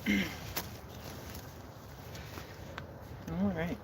All right.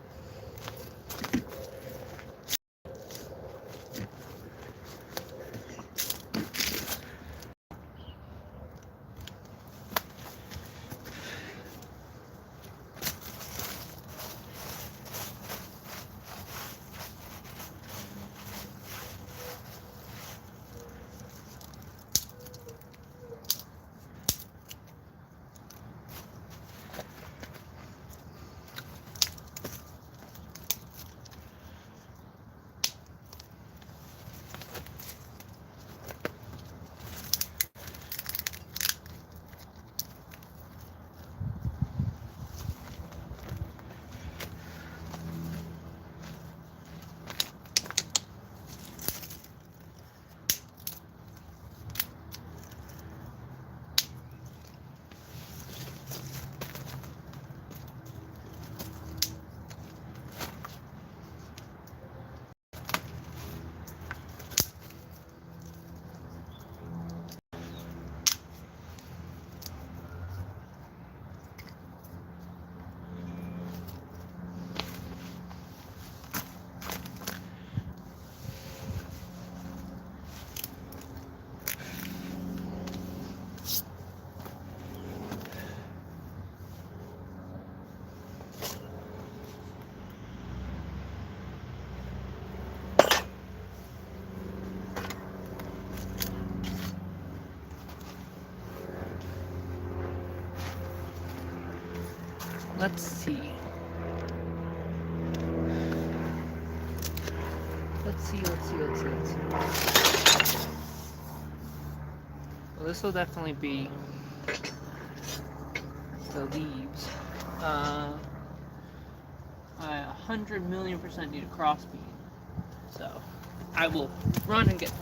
Let's see. Let's see. Well, this will definitely be the leaves. I 100,000,000% need a crossbeam. So, I will run and get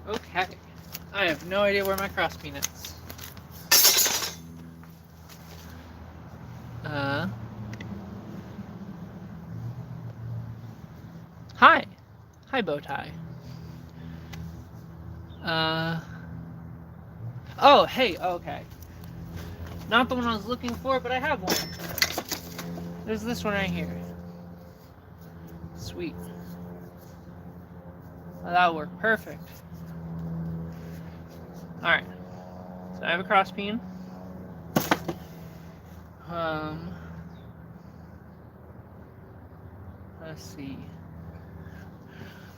Okay. I have no idea where my crossbeam is. Hi. Hi, Bowtie. Oh, hey, okay. Not the one I was looking for, but I have one. There's this one right here. Sweet. Well, that'll work perfect. Alright. So I have a cross peen. Let's see.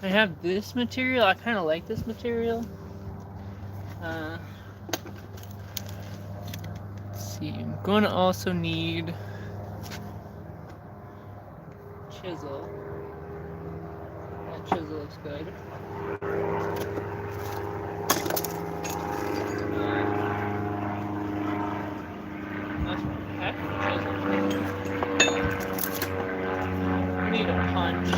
I have this material. I kind of like this material. Let's see. I'm going to also need chisel. That chisel looks good. That's heck of a chisel. I need a punch.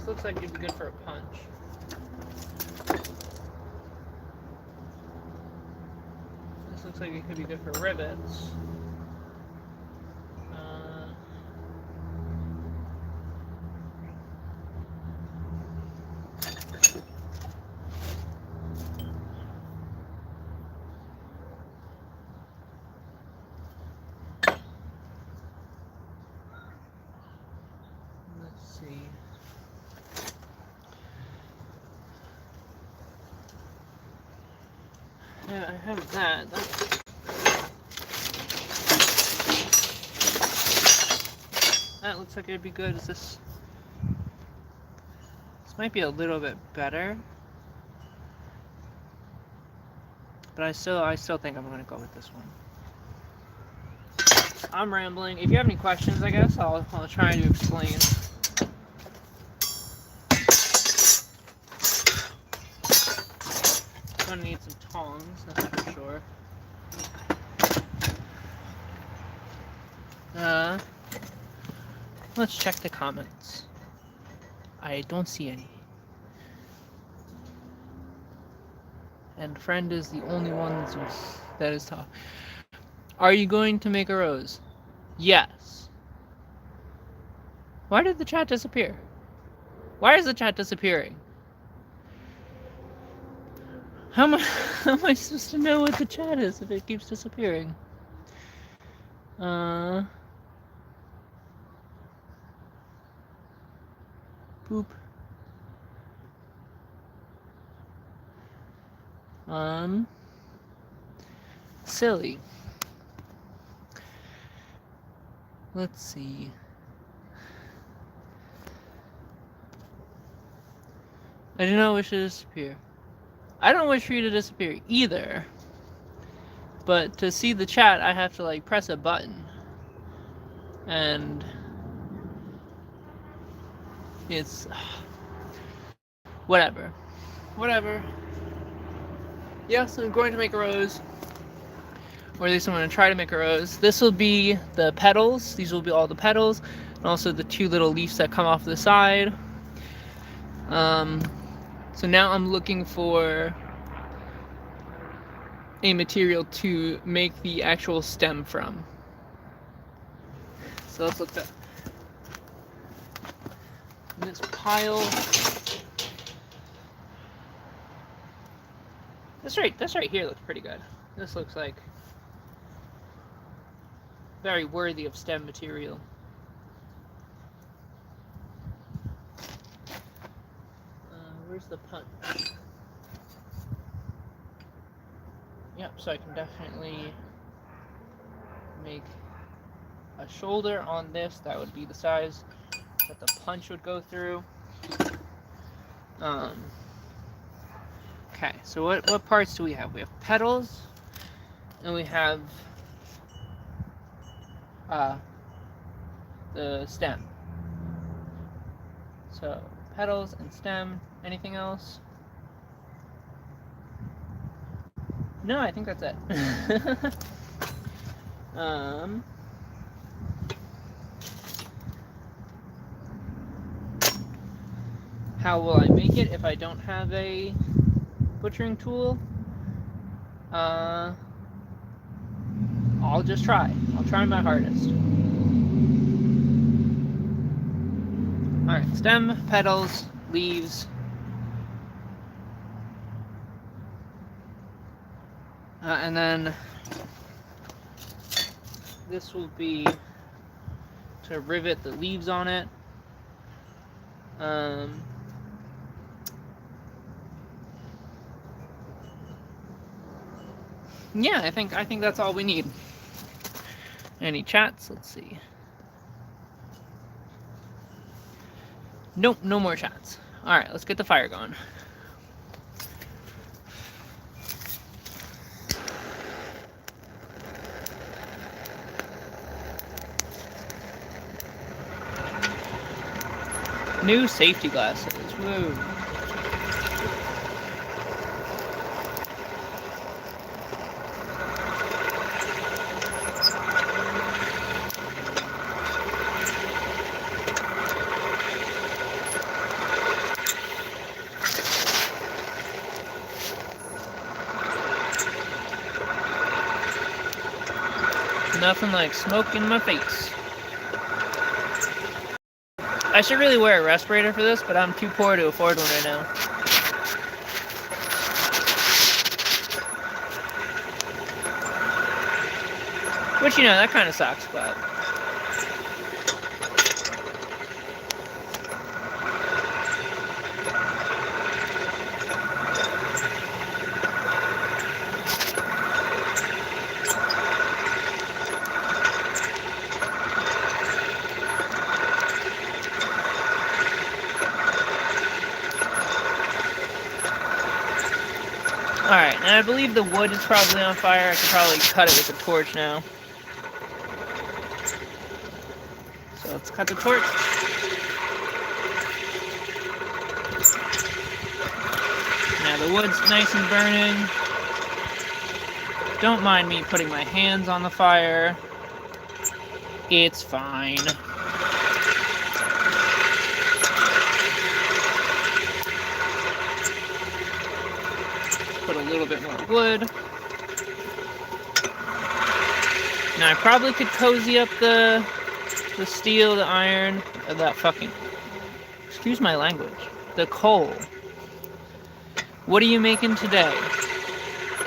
Looks like it'd be good for a punch. This looks like it could be good for rivets. Let's see. Yeah, I have that. That looks like it'd be good. Is this? This might be a little bit better, but I still think I'm gonna go with this one. I'm rambling. If you have any questions, I guess I'll try to explain. I'm gonna need some tongs, that's for sure. Let's check the comments. I don't see any. And friend is the only one that is top. Are you going to make a rose? Yes. Why did the chat disappear? Why is the chat disappearing? How am I supposed to know what the chat is if it keeps disappearing? Boop. Silly. Let's see. I do not wish to disappear. I don't wish for you to disappear either. But to see the chat, I have to like press a button. And it's whatever. Yes, I'm going to make a rose. Or at least I'm going to try to make a rose. This will be the petals. These will be all the petals. And also the two little leaves that come off the side. So now I'm looking for a material to make the actual stem from. So let's look at this pile. This right here looks pretty good. This looks like very worthy of stem material. Where's the punch? Yep, so I can definitely make a shoulder on this. That would be the size that the punch would go through. Okay, so what parts do we have? We have petals, and we have the stem. So petals and stem. Anything else? No, I think that's it. How will I make it if I don't have a butchering tool? I'll just try. I'll try my hardest. Alright, stem, petals, leaves. And then this will be to rivet the leaves on it. Yeah, I think that's all we need. Any chats? Let's see. Nope, no more chats. Alright, let's get the fire going. New safety glasses. Woo. Nothing like smoke in my face. I should really wear a respirator for this, but I'm too poor to afford one right now. Which, you know, that kind of sucks, but... Alright, and I believe the wood is probably on fire. I could probably cut it with a torch now. So let's cut the torch. Now the wood's nice and burning. Don't mind me putting my hands on the fire. It's fine. Put a little bit more wood. Now I probably could cozy up the steel, the iron, or that fucking... Excuse my language. The coal. What are you making today?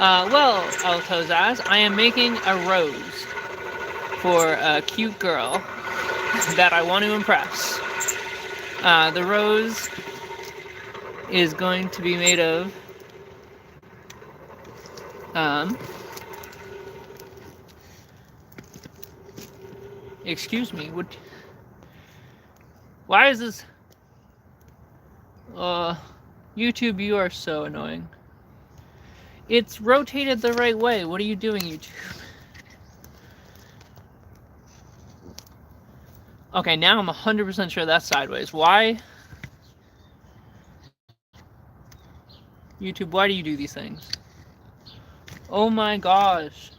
Well, Altozaz, I am making a rose for a cute girl that I want to impress. The rose is going to be made of excuse me, why is this, YouTube, you are so annoying. It's rotated the right way. What are you doing, YouTube? Okay, now I'm 100% sure that's sideways. Why? YouTube, why do you do these things? Oh my gosh.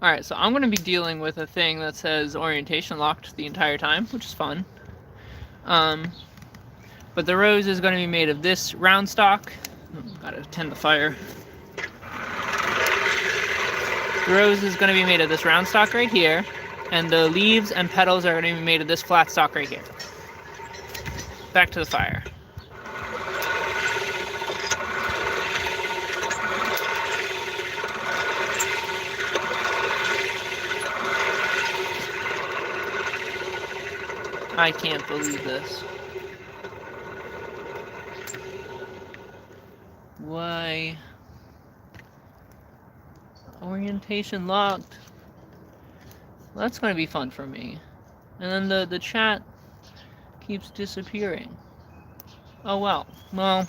Alright, so I'm going to be dealing with a thing that says orientation locked the entire time, which is fun. But the rose is going to be made of this round stock. Gotta tend the fire. The rose is going to be made of this round stock right here, and the leaves and petals are going to be made of this flat stock right here. Back to the fire. I can't believe this. Why? Orientation locked. Well, that's going to be fun for me. And then the chat keeps disappearing. Oh well. Well.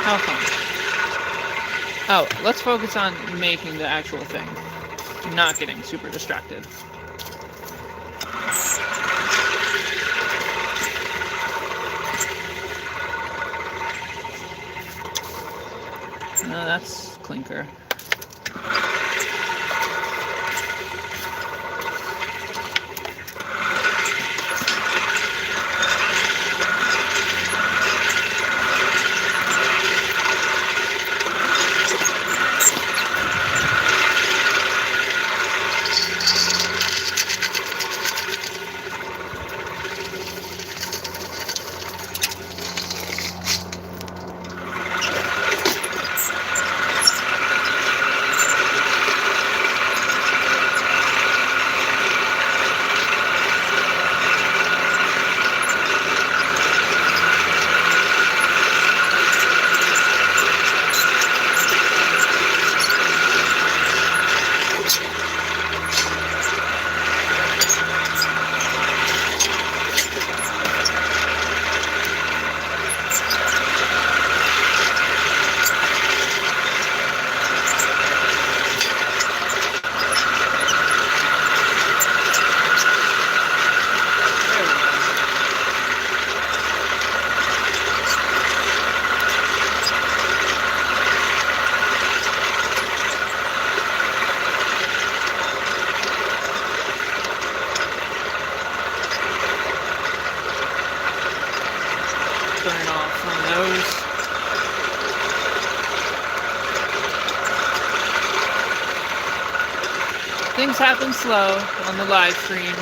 How fun. Oh, let's focus on making the actual thing. Not getting super distracted. No, that's clinker. Things happen slow on the live stream.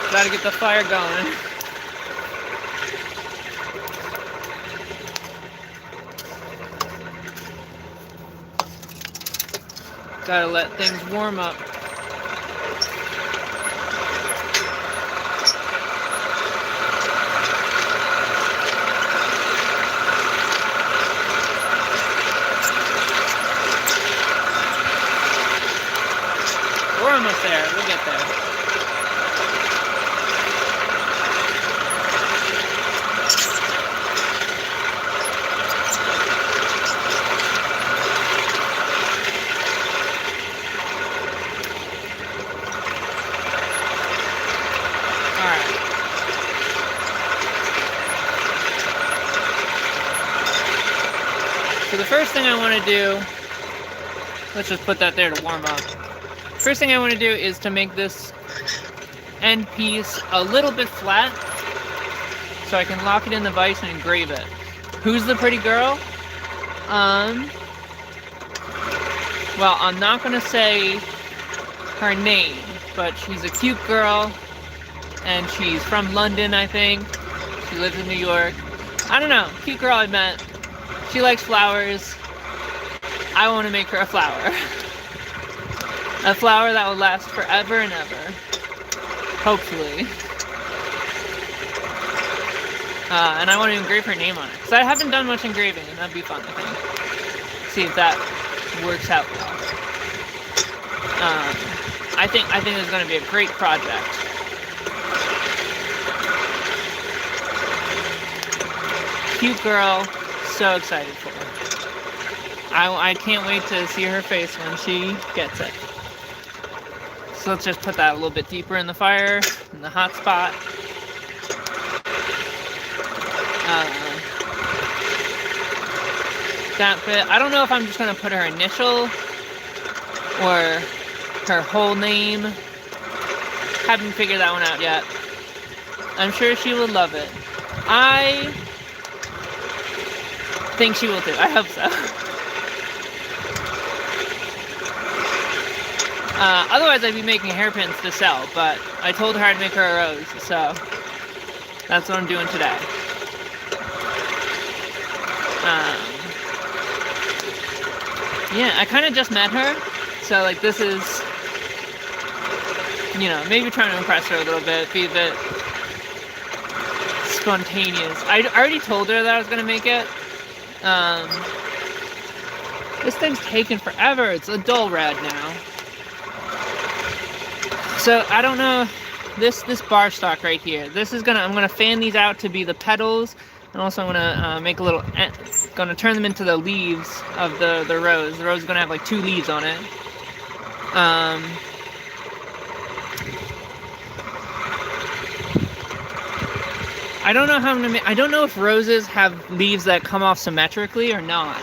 Gotta get the fire going. Gotta let things warm up. We're almost there. We'll get there. So the first thing I want to do, let's just put that there to warm up. First thing I want to do is to make this end piece a little bit flat so I can lock it in the vise and engrave it. Who's the pretty girl? Well, I'm not going to say her name, but she's a cute girl and she's from London, I think. She lives in New York. I don't know, cute girl I met. She likes flowers. I want to make her a flower. A flower that will last forever and ever. Hopefully. And I want to engrave her name on it. Because I haven't done much engraving, and that'd be fun, I think. See if that works out well. I think this is going to be a great project. Cute girl. So excited for her. I can't wait to see her face when she gets it. So let's just put that a little bit deeper in the fire, in the hot spot. That bit. I don't know if I'm just going to put her initial or her whole name. Haven't figured that one out yet. I'm sure she will love it. I think she will too. I hope so. Otherwise, I'd be making hairpins to sell, but I told her I'd make her a rose, so that's what I'm doing today. Yeah, I kind of just met her, so like this is, you know, maybe trying to impress her a little bit, be a bit spontaneous. I already told her that I was going to make it. This thing's taking forever. It's a dull red now. So I don't know, this bar stock right here, I'm gonna fan these out to be the petals, and also I'm gonna make a little, gonna turn them into the leaves of the rose. The rose is gonna have like 2 leaves on it. I don't know how I'm gonna I don't know if roses have leaves that come off symmetrically or not.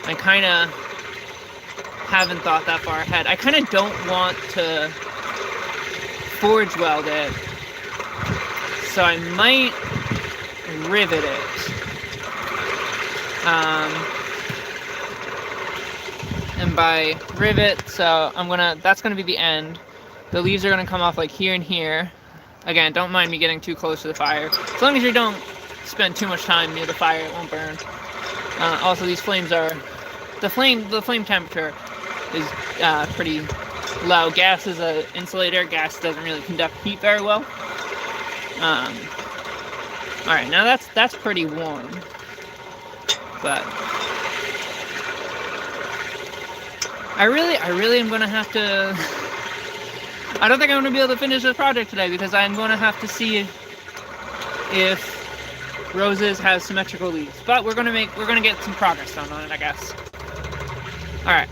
I kinda haven't thought that far ahead. I kinda don't want to forge weld it, so I might rivet it. And by rivet, so that's gonna be the end. The leaves are gonna come off like here and here. Again, don't mind me getting too close to the fire. As long as you don't spend too much time near the fire, it won't burn. Also, these flames are, the flame temperature is pretty low. Gas is an insulator. Gas doesn't really conduct heat very well. Alright, now that's pretty warm. But I really am gonna have to I don't think I'm gonna be able to finish this project today because I'm gonna have to see if roses has symmetrical leaves. But we're gonna get some progress done on it, I guess. Alright.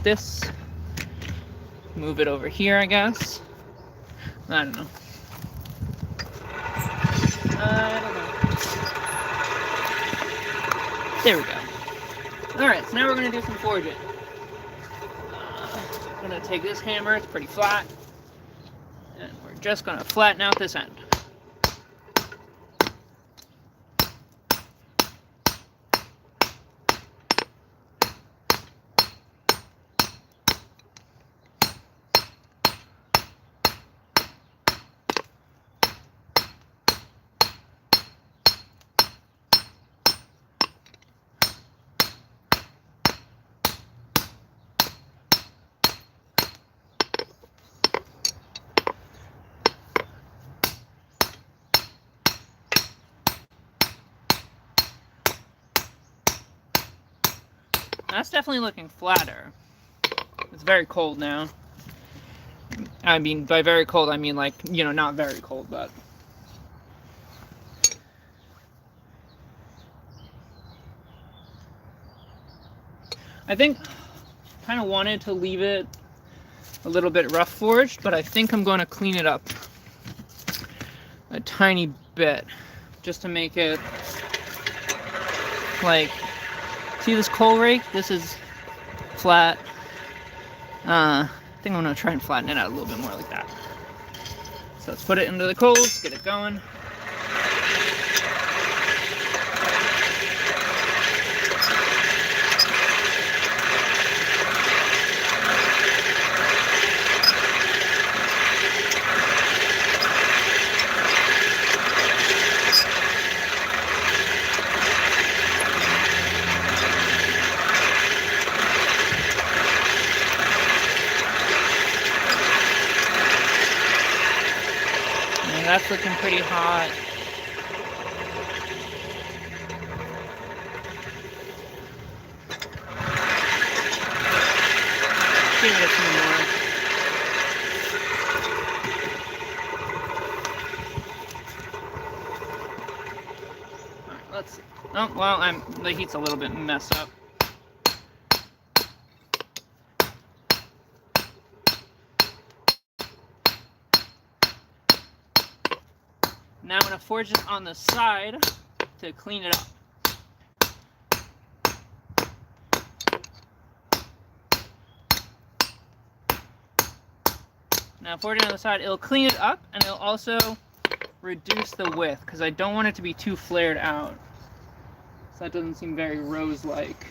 Let's move it over here, I guess. I don't know. There we go. Alright, so now we're going to do some forging. I'm going to take this hammer, it's pretty flat, and we're just going to flatten out this end. That's definitely looking flatter. It's very cold now. I mean, by very cold, I mean like, you know, not very cold, but... I think kind of wanted to leave it a little bit rough forged, but I think I'm going to clean it up a tiny bit just to make it like, see this coal rake? This is flat. I think I'm going to try and flatten it out a little bit more like that. So let's put it into the coals, get it going. That's looking pretty hot. Give it a few more. Alright, let's see. Oh, well, the heat's a little bit messed up. Now I'm going to forge it on the side to clean it up. Now forging on the side, it'll clean it up and it'll also reduce the width because I don't want it to be too flared out. So that doesn't seem very rose-like.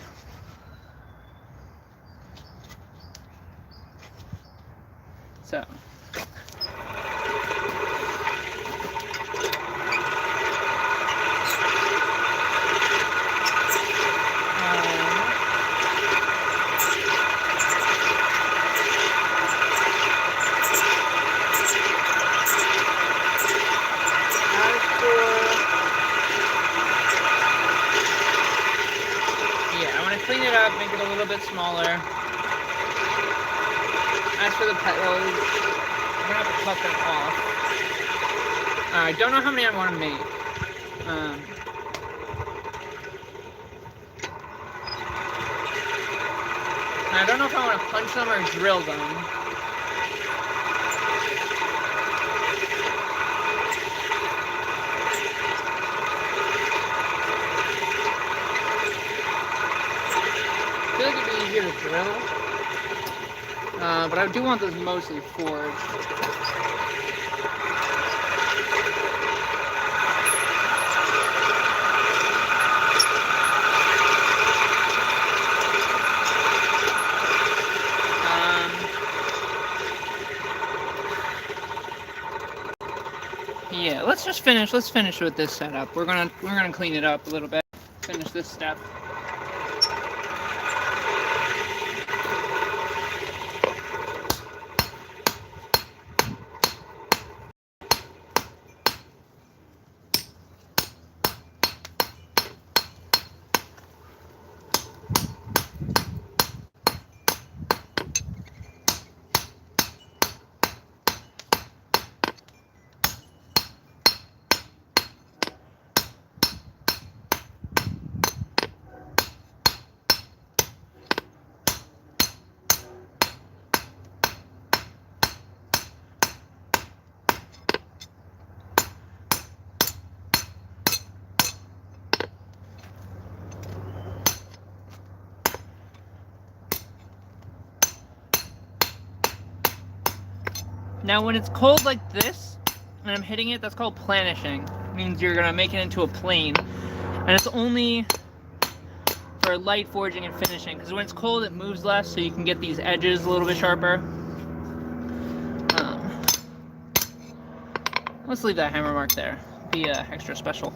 So. Clean it up, make it a little bit smaller. As for the petals, I'm gonna have to cut them off. I don't know how many I want to make. I don't know if I want to punch them or drill them. To drill, but I do want this mostly forged. Yeah, let's just finish. Let's finish with this setup. We're gonna clean it up a little bit. Finish this step. Now when it's cold like this, and I'm hitting it, that's called planishing. It means you're gonna make it into a plane. And it's only for light forging and finishing, because when it's cold it moves less, so you can get these edges a little bit sharper. Let's leave that hammer mark there. Be extra special.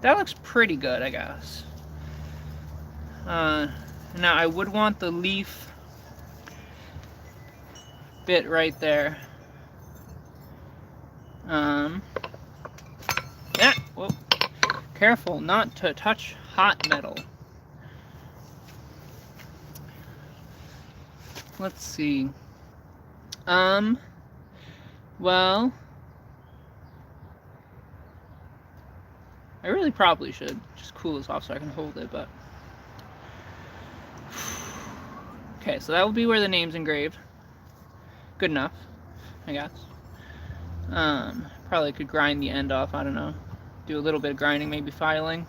That looks pretty good, I guess. Now I would want the leaf bit right there Yeah, whoa. Careful not to touch hot metal. Let's see. Well, I really probably should just cool this off so I can hold it, but... Okay, so that will be where the name's engraved. Good enough, I guess. Probably could grind the end off, I don't know. Do a little bit of grinding, maybe filing.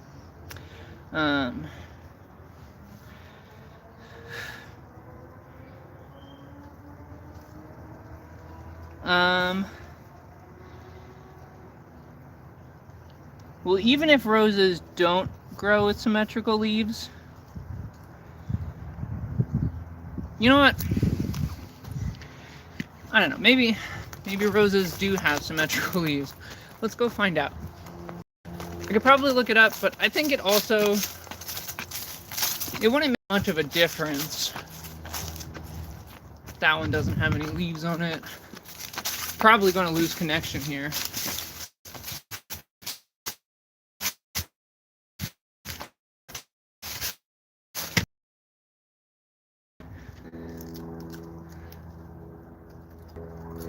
Well, even if roses don't grow with symmetrical leaves, you know what? I don't know, maybe roses do have symmetrical leaves. Let's go find out. I could probably look it up, but I think it wouldn't make much of a difference. That one doesn't have any leaves on it. Probably going to lose connection here.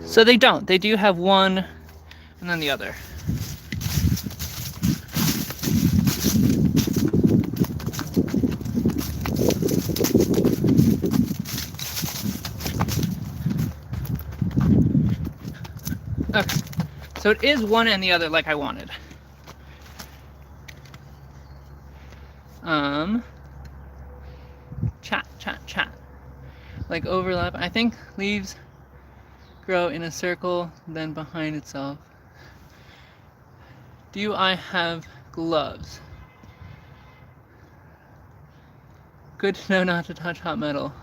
So they don't. They do have one and then the other. Okay. So it is one and the other like I wanted. Chat. Like overlap. I think leaves grow in a circle, then behind itself. Do I have gloves? Good to know not to touch hot metal.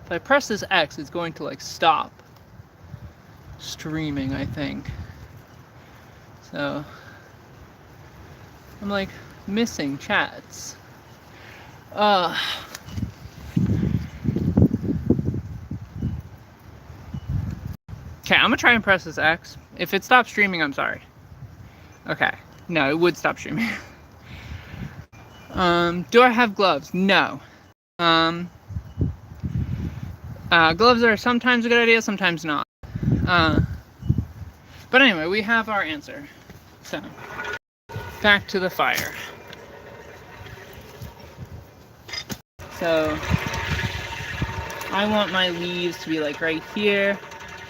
If I press this X, it's going to like stop streaming, I think. So I'm like missing chats. Okay, I'm gonna try and press this X. If it stops streaming, I'm sorry. Okay, no, it would stop streaming. Do I have gloves? No. Gloves are sometimes a good idea, sometimes not. But anyway, we have our answer. So, back to the fire. So, I want my leaves to be like right here,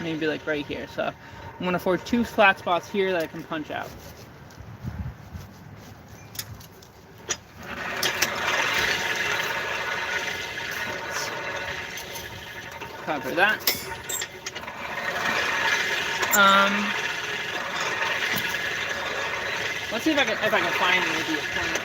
maybe like right here. So, I'm gonna afford 2 flat spots here that I can punch out. Cover that. Let's see if I can find it with the point.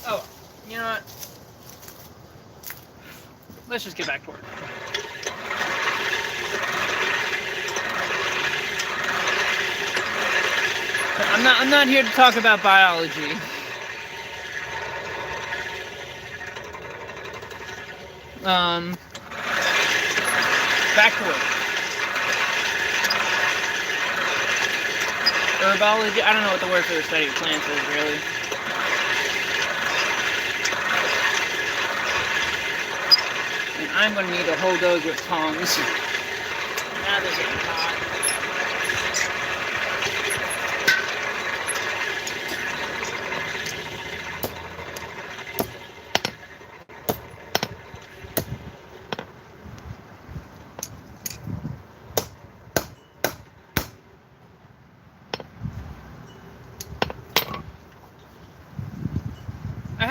Oh, you know what? Let's just get back to work. I'm not here to talk about biology. Back to work. Herbology? I don't know what the word for the study of plants is, really. And I'm going to need to hold those with tongs. Now they're getting hot.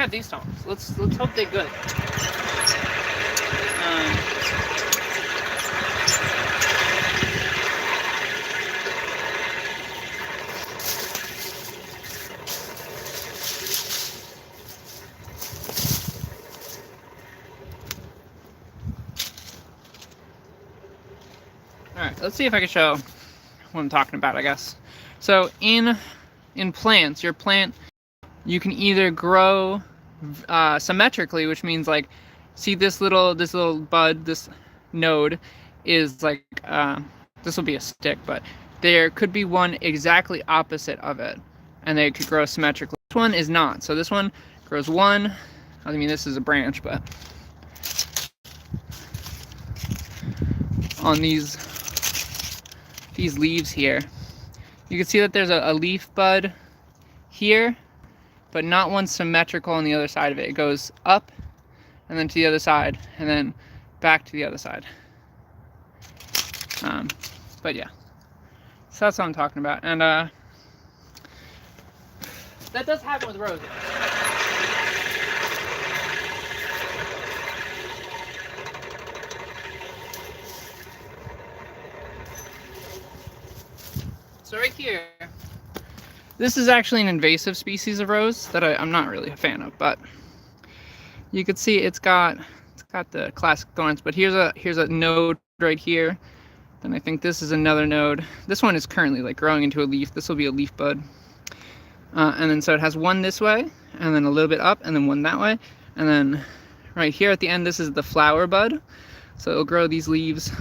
have these songs. Let's hope they're good. Alright, let's see if I can show what I'm talking about, I guess. So in plants, your plant, you can either grow symmetrically, which means like, see this little bud, this node is like, this will be a stick, but there could be one exactly opposite of it, and they could grow symmetrically. This one is not. So this one grows one, I mean this is a branch, but on these leaves here, you can see that there's a leaf bud here, but not one symmetrical on the other side of it. It goes up and then to the other side and then back to the other side. But yeah, so that's what I'm talking about. And that does happen with roses. So right here, this is actually an invasive species of rose that I'm not really a fan of, but you can see it's got the classic thorns, but here's a node right here. Then I think this is another node. This one is currently like growing into a leaf. This will be a leaf bud. And then so it has one this way, and then a little bit up, and then one that way. And then right here at the end, this is the flower bud. So it'll grow these leaves.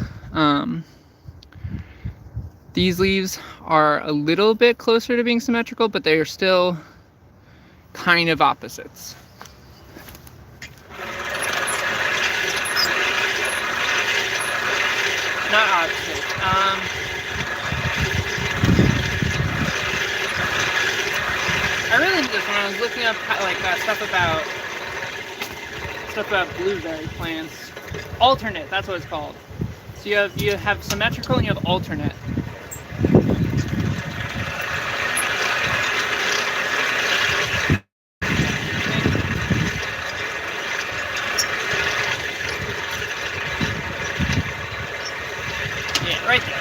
These leaves are a little bit closer to being symmetrical, but they are still kind of opposites. Not opposite. I really did this when I was looking up like stuff about blueberry plants. Alternate, that's what it's called. So you have symmetrical and you have alternate. Yeah, right there.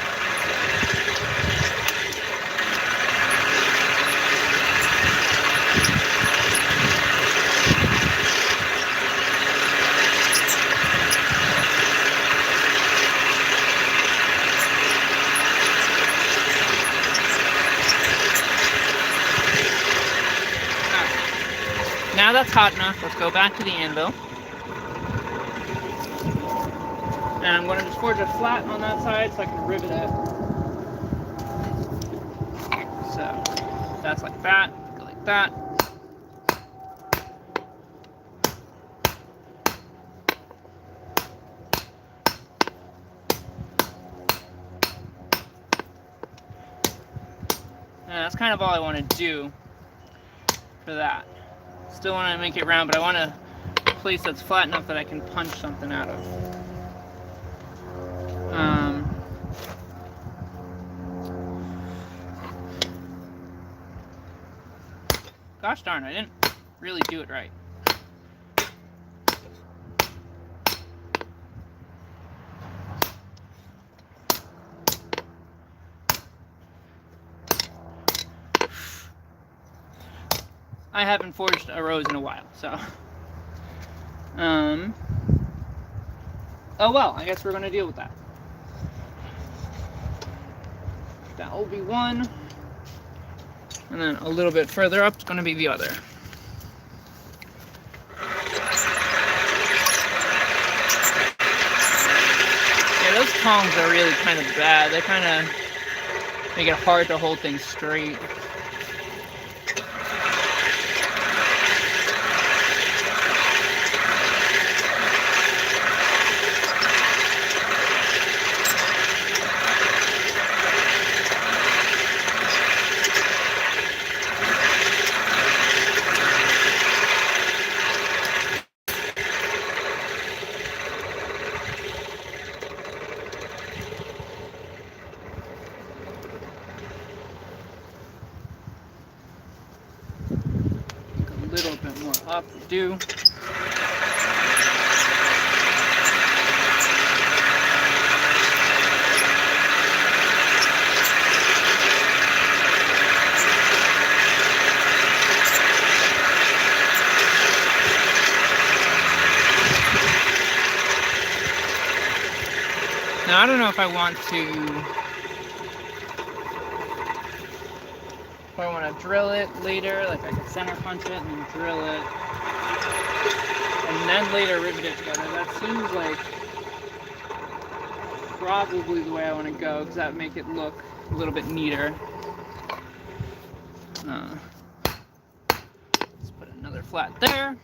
Now that's hot enough, let's go back to the anvil. And I'm going to just forge a flat on that side so I can rivet it. So that's like that, go like that. And that's kind of all I want to do for that. Still want to make it round, but I want a place that's flat enough that I can punch something out of. Gosh darn, I didn't really do it right. I haven't forged a rose in a while, so. Oh well, I guess we're gonna deal with that. That will be one. And then a little bit further up is gonna be the other. Yeah, those tongs are really kind of bad. They kind of make it hard to hold things straight. up, do. Now, I don't know if I want to drill it later, like I could center punch it and then drill it, and then later rivet it together. That seems like probably the way I want to go, because that would make it look a little bit neater. Let's put another flat there.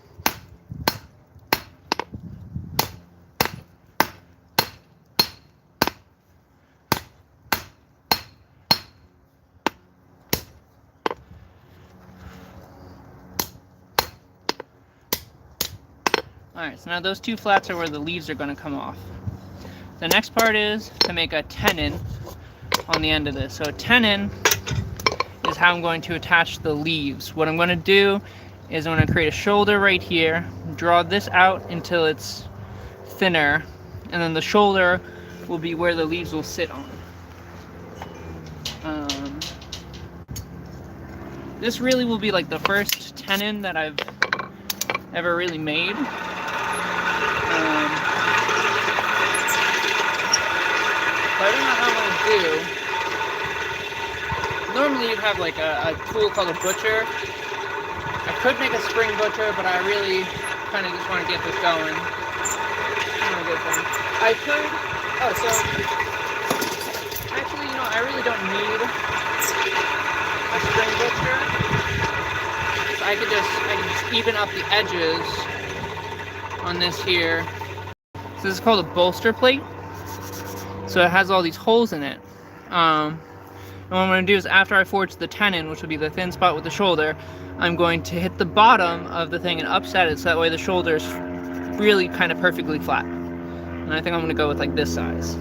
Alright, so now those two flats are where the leaves are going to come off. The next part is to make a tenon on the end of this. So a tenon is how I'm going to attach the leaves. What I'm going to do is I'm going to create a shoulder right here, draw this out until it's thinner, and then the shoulder will be where the leaves will sit on. This really will be like the first tenon that I've ever really made. I don't know how I'm going to do. Normally you'd have like a tool called a butcher. I could make a spring butcher, but I really kind of just want to get this going. I could, actually, I really don't need a spring butcher. So I could just even up the edges on this here. So this is called a bolster plate. So it has all these holes in it. And what I'm going to do is after I forge the tenon, which will be the thin spot with the shoulder, I'm going to hit the bottom of the thing and upset it so that way the shoulder is really kind of perfectly flat. And I think I'm going to go with like this size.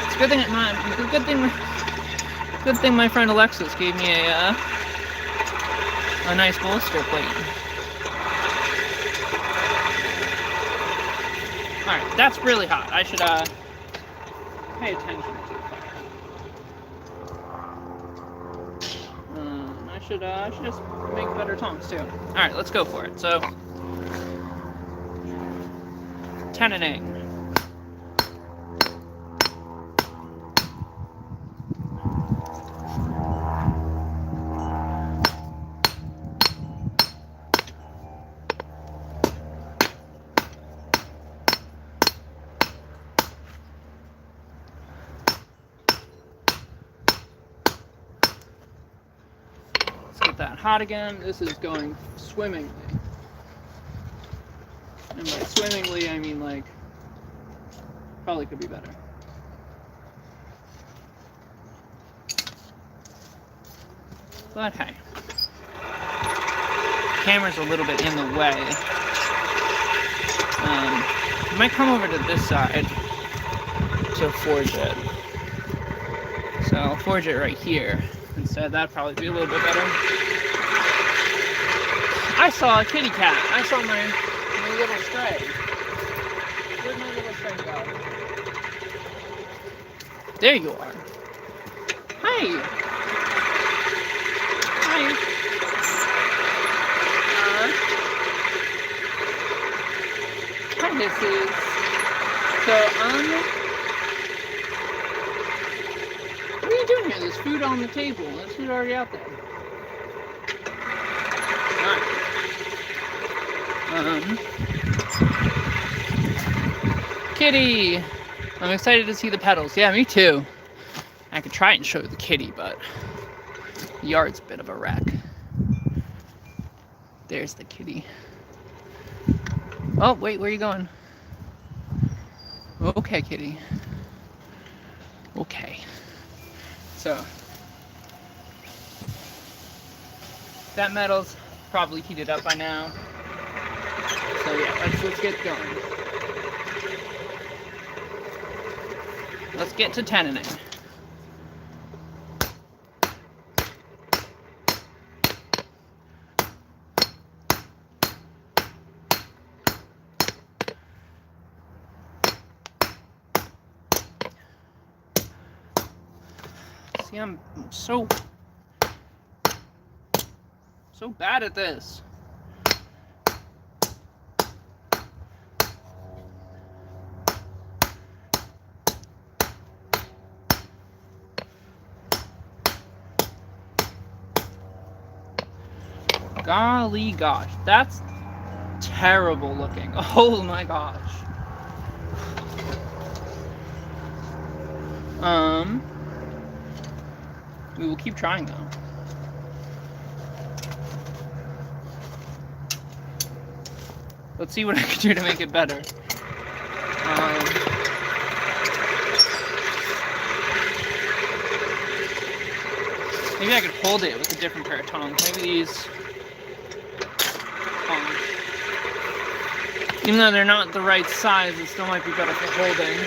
It's a good thing my friend Alexis gave me a nice bolster plate. Alright, that's really hot. I should pay attention to it. I should just make better tongs too. Alright, let's go for it. So, tenoning. That hot again. This is going swimmingly. And by swimmingly, I mean like probably could be better. But hey, camera's a little bit in the way. I might come over to this side to forge it. So I'll forge it right here. Instead, that'd probably be a little bit better. I saw a kitty cat. I saw my little stray. Where'd my little stray go? There you are. Hi. Hi. Hi, Mrs. So, what are you doing here? There's food on the table. There's food already out there. Alright. Kitty! I'm excited to see the petals. Yeah, me too. I could try and show the kitty, but the yard's a bit of a wreck. There's the kitty. Oh, wait, where are you going? Okay, kitty. Okay. So, that metal's probably heated up by now. So yeah, let's get going. Let's get to tenoning. See, I'm so bad at this. Golly gosh, that's terrible looking. Oh my gosh. We will keep trying though. Let's see what I can do to make it better. Maybe I could hold it with a different pair of tongs. Maybe these tongs. Even though they're not the right size, it still might be better for holding.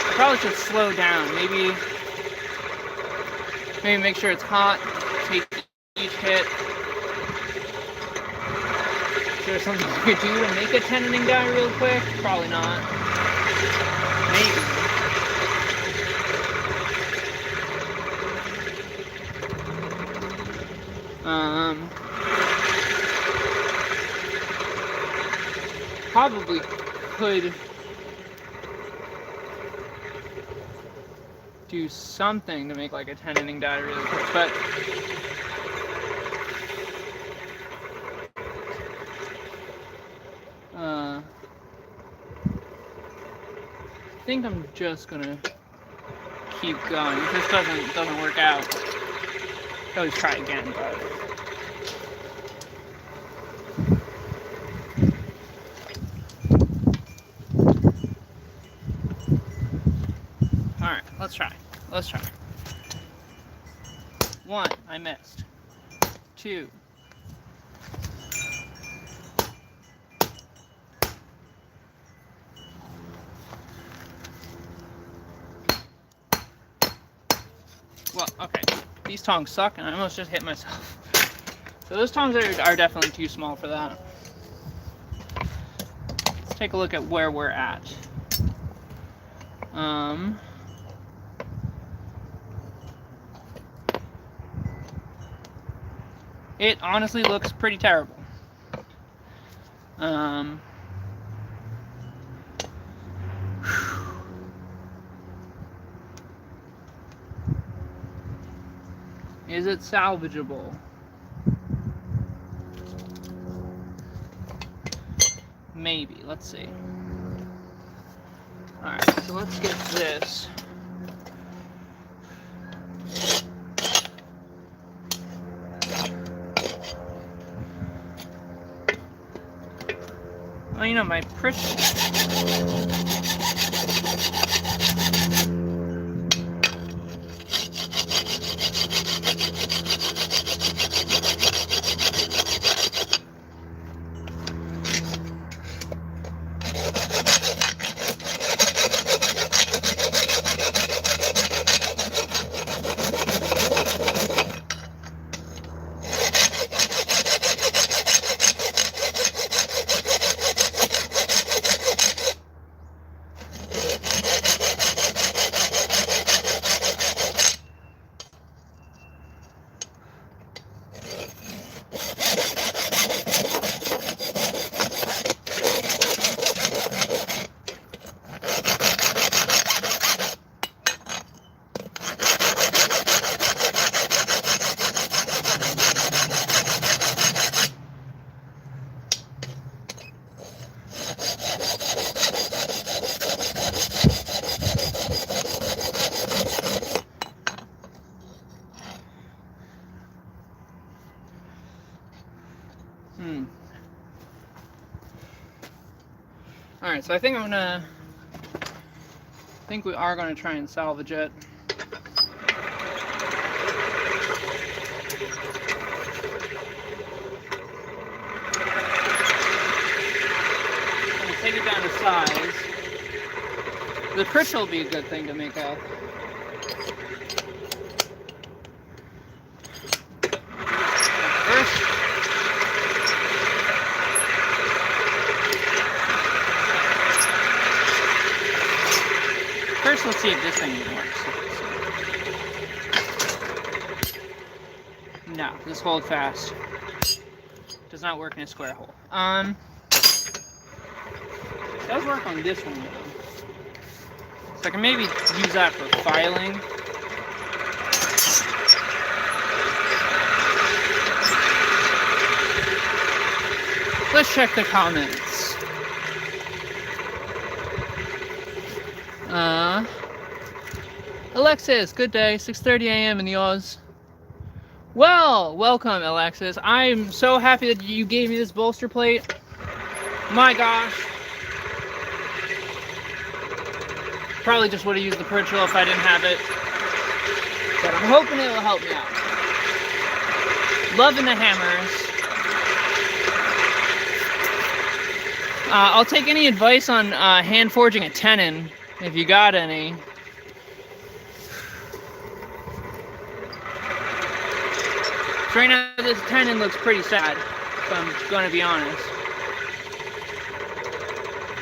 I probably should slow down. Maybe make sure it's hot. Take each hit. Is there something we could do to make a tenoning die real quick? Probably not. Maybe. Probably could do something to make like a tenoning die really quick, but I think I'm just gonna keep going. If this doesn't work out, I always try again, but alright, let's try. Let's try. 1, I missed. 2. Well, okay. These tongs suck, and I almost just hit myself. So those tongs are definitely too small for that. Let's take a look at where we're at. It honestly looks pretty terrible. Is it salvageable? Maybe. Let's see. Alright, so let's get this. Well, you know, my Alright, so I think we are gonna try and salvage it. I'm gonna take it down to size. The Critch will be a good thing to make up. see if this thing even works. No, this hold fast does not work in a square hole. It does work on this one though. So I can maybe use that for filing. Let's check the comments. Alexis, good day. 6:30 a.m. in the Oz. Well, welcome, Alexis. I'm so happy that you gave me this bolster plate. My gosh. Probably just would have used the Purchell if I didn't have it. But I'm hoping it will help me out. Loving the hammers. I'll take any advice on hand forging a tenon, if you got any. So right now, this tenon looks pretty sad, if I'm going to be honest.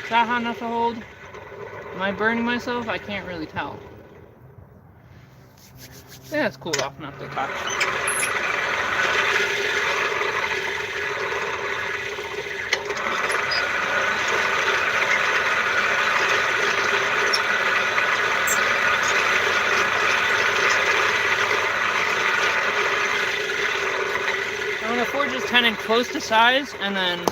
Is that hot enough to hold? Am I burning myself? I can't really tell. Yeah, it's cooled off enough to touch. I'm going to forge this tenon close to size, and then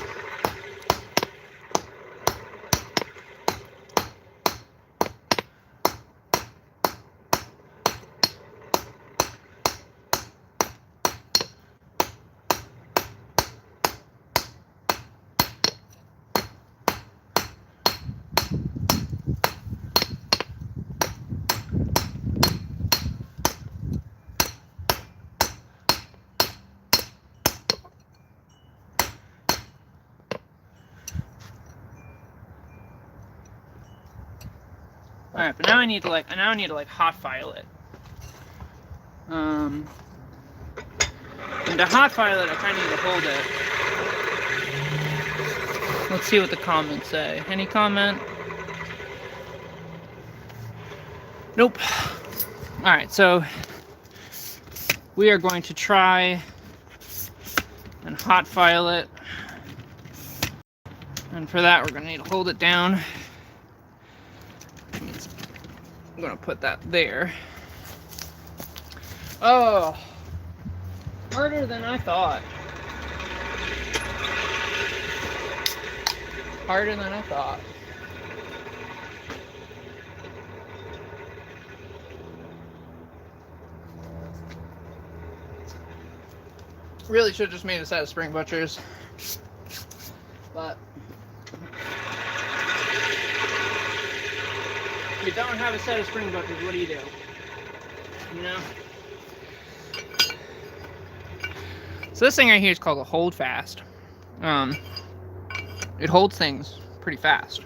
alright, but now I need to like hot file it. And to hot file it, I kind of need to hold it. Let's see what the comments say. Any comment? Nope. Alright, so we are going to try and hot file it. And for that, we're going to need to hold it down. I'm gonna put that there. Oh, harder than I thought. Harder than I thought. Really should have just made a set of spring butchers, but if you don't have a set of spring butchers, what do? You know? So this thing right here is called a hold fast. It holds things pretty fast.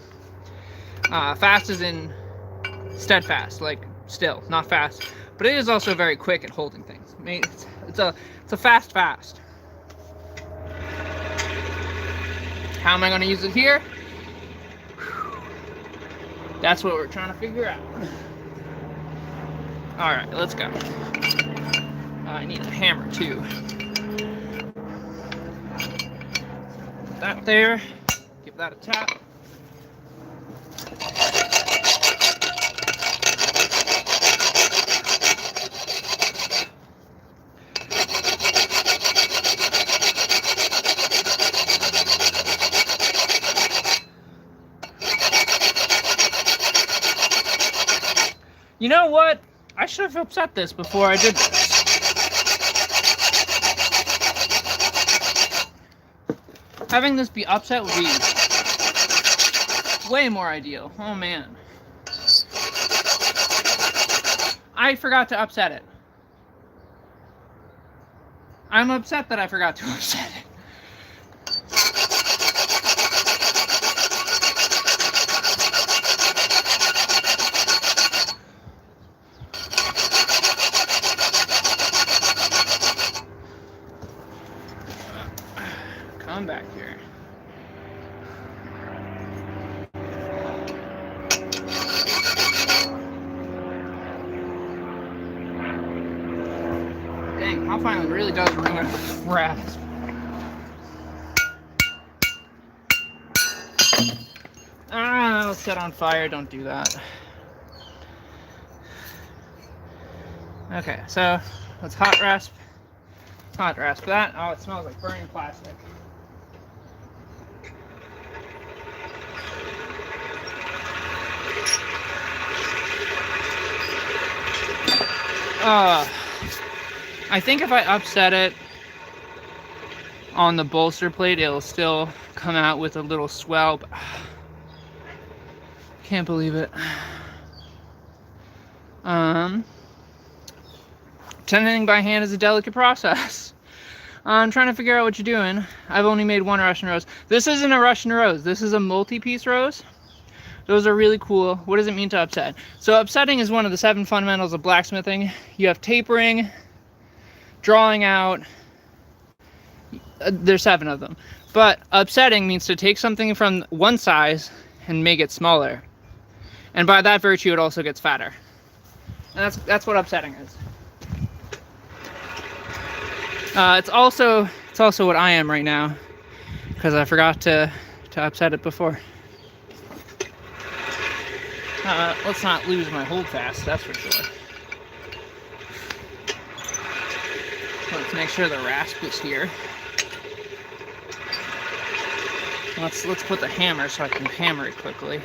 Fast is in steadfast, like still, not fast. But it is also very quick at holding things. I mean, it's a fast. How am I going to use it here? That's what we're trying to figure out. Alright, let's go. I need a hammer too. Put that there. Give that a tap. You know what? I should have upset this before I did this. Having this be upset would be way more ideal. Oh man. I forgot to upset it. I'm upset that I forgot to upset it. Come back here. I'll find it really does ruin rasp. Ah, it'll set on fire. Don't do that. Okay, so let's hot rasp that. Oh, it smells like burning plastic. I think if I upset it on the bolster plate, it'll still come out with a little swell. But can't believe it. Tending by hand is a delicate process. I'm trying to figure out what you're doing. I've only made one Russian rose. This isn't a Russian rose. This is a multi-piece rose. Those are really cool. What does it mean to upset? So upsetting is one of the 7 fundamentals of blacksmithing. You have tapering, drawing out. There's 7 of them. But upsetting means to take something from one size and make it smaller. And by that virtue, it also gets fatter. And that's what upsetting is. It's also what I am right now, because I forgot to upset it before. Let's not lose my hold fast, that's for sure. Let's make sure the rasp is here. Let's put the hammer so I can hammer it quickly.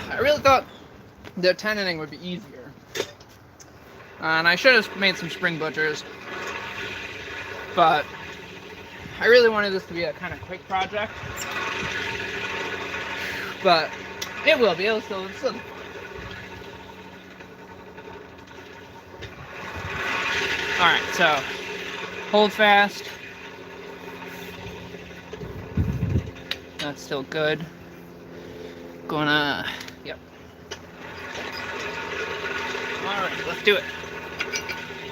I really thought the tenoning would be easier. And I should have made some spring butchers. But I really wanted this to be a kind of quick project. But it will be. It'll still be fun. Alright, so hold fast. That's still good. Yep. Alright, let's do it.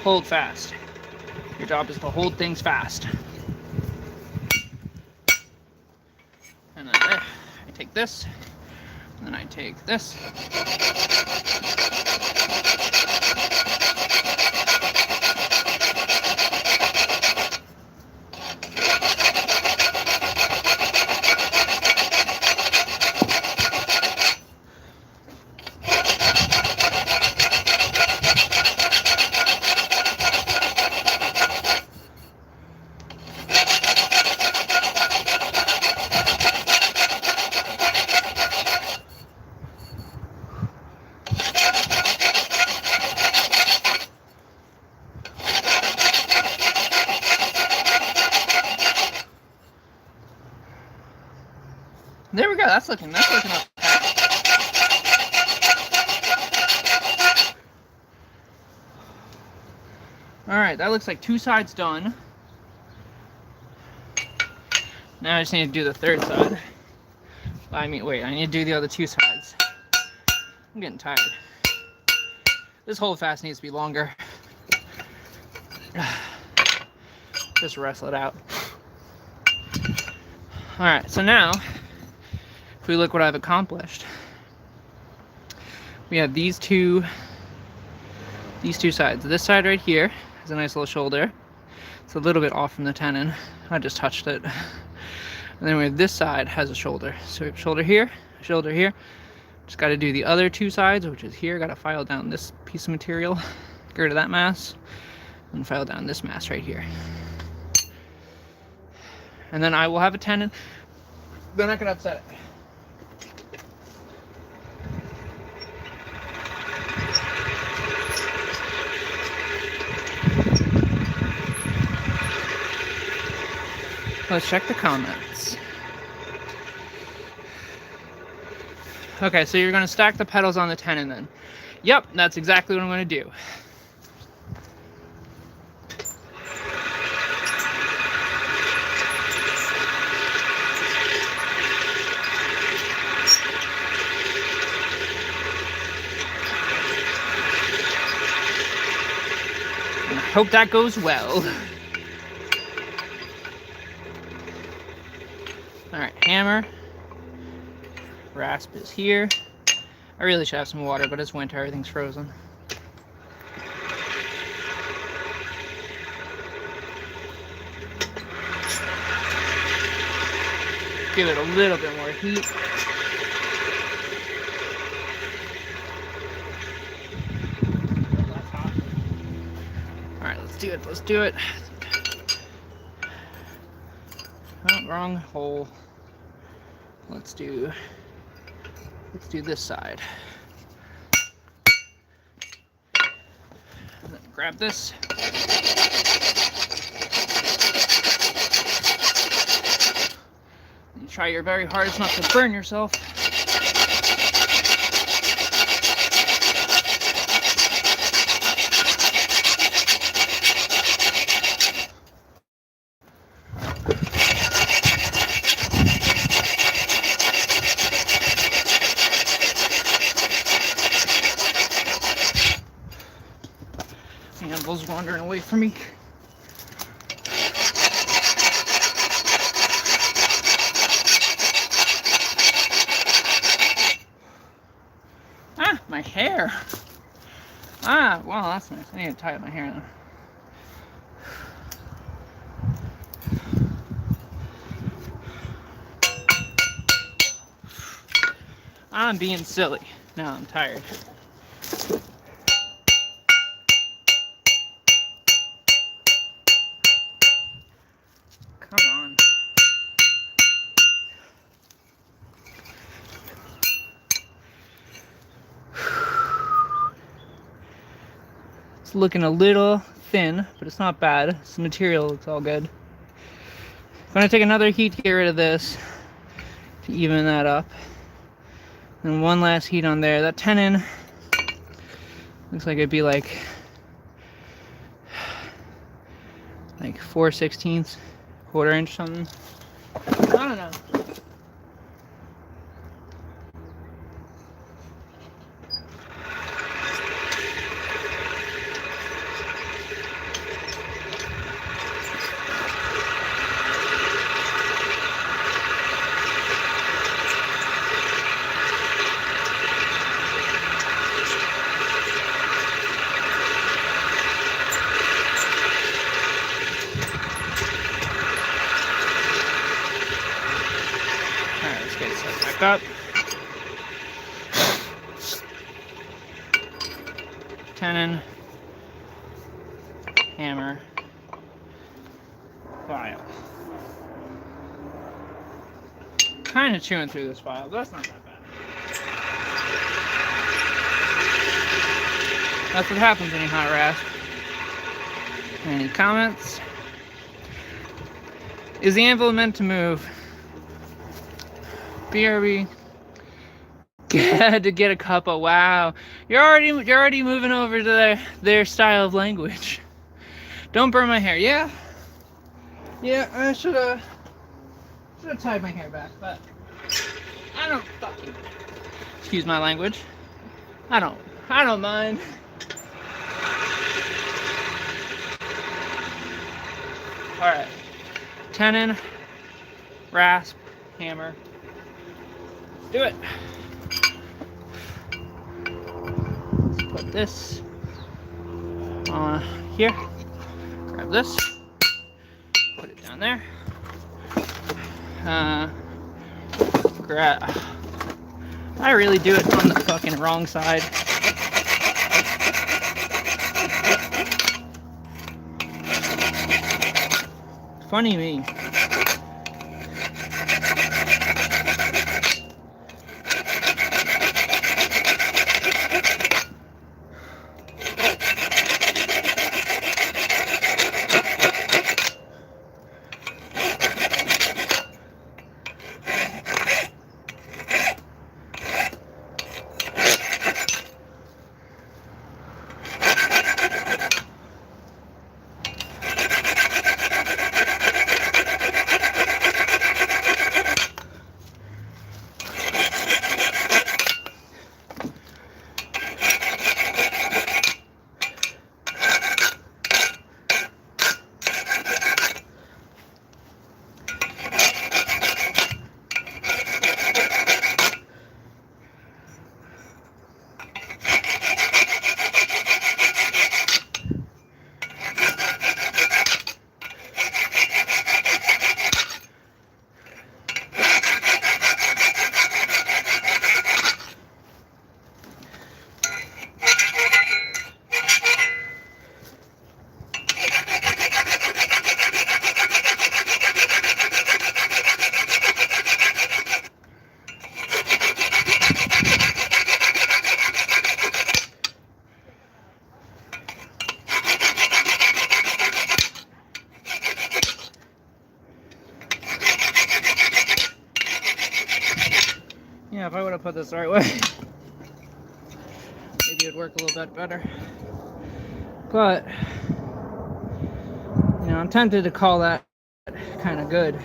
Hold fast. Your job is to hold things fast. And then I take this, and then I take this. There we go. That's looking up. All right, that looks like 2 sides done. Now I just need to do the 3rd side. I need to do the other 2 sides. I'm getting tired. This hold fast needs to be longer. Just wrestle it out. All right, so now, if we look what I've accomplished, we have these two sides. This side right here has a nice little shoulder. It's a little bit off from the tenon. I just touched it. And then we have this side has a shoulder. So we have shoulder here, shoulder here. Just got to do the other 2 sides, which is here. Got to file down this piece of material, get rid of that mass, and file down this mass right here. And then I will have a tenon. Then I can upset it. Let's check the comments. Okay, so you're going to stack the pedals on the tenon then. Yep, that's exactly what I'm going to do. Hope that goes well. Alright, hammer. Rasp is here. I really should have some water, but it's winter, everything's frozen. Give it a little bit more heat. Alright, let's do it, let's do it. Oh, wrong hole. Let's do this side. Then grab this. You try your very hardest not to burn yourself. The anvil's wandering away from me. Ah, my hair. Ah, well, that's nice. I need to tie up my hair now. I'm being silly. Now I'm tired. Come on. It's looking a little thin, but it's not bad. This material looks all good. I'm gonna take another heat to get rid of this to even that up. And one last heat on there. That tenon looks like it'd be like 4/16, quarter inch something. I don't know. Back up. Tenon. Hammer. File. Kind of chewing through this file, but that's not that bad. That's what happens when you hot rasp. Any comments? Is the anvil meant to move? BRB. Had to get a cup of wow. You're already moving over to their style of language. Don't burn my hair. Yeah. Yeah, I should have tied my hair back, but I don't fucking, excuse my language. I don't mind. Alright. Tenon, rasp, hammer. Do it. Let's put this on here. Grab this. Put it down there. I really do it on the fucking wrong side. Funny me. Yeah, if I would have put this the right way, maybe it'd work a little bit better. But, you know, I'm tempted to call that kind of good.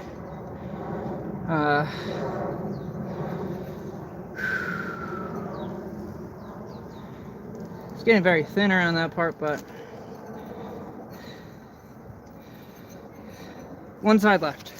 It's getting very thin around that part, but one side left.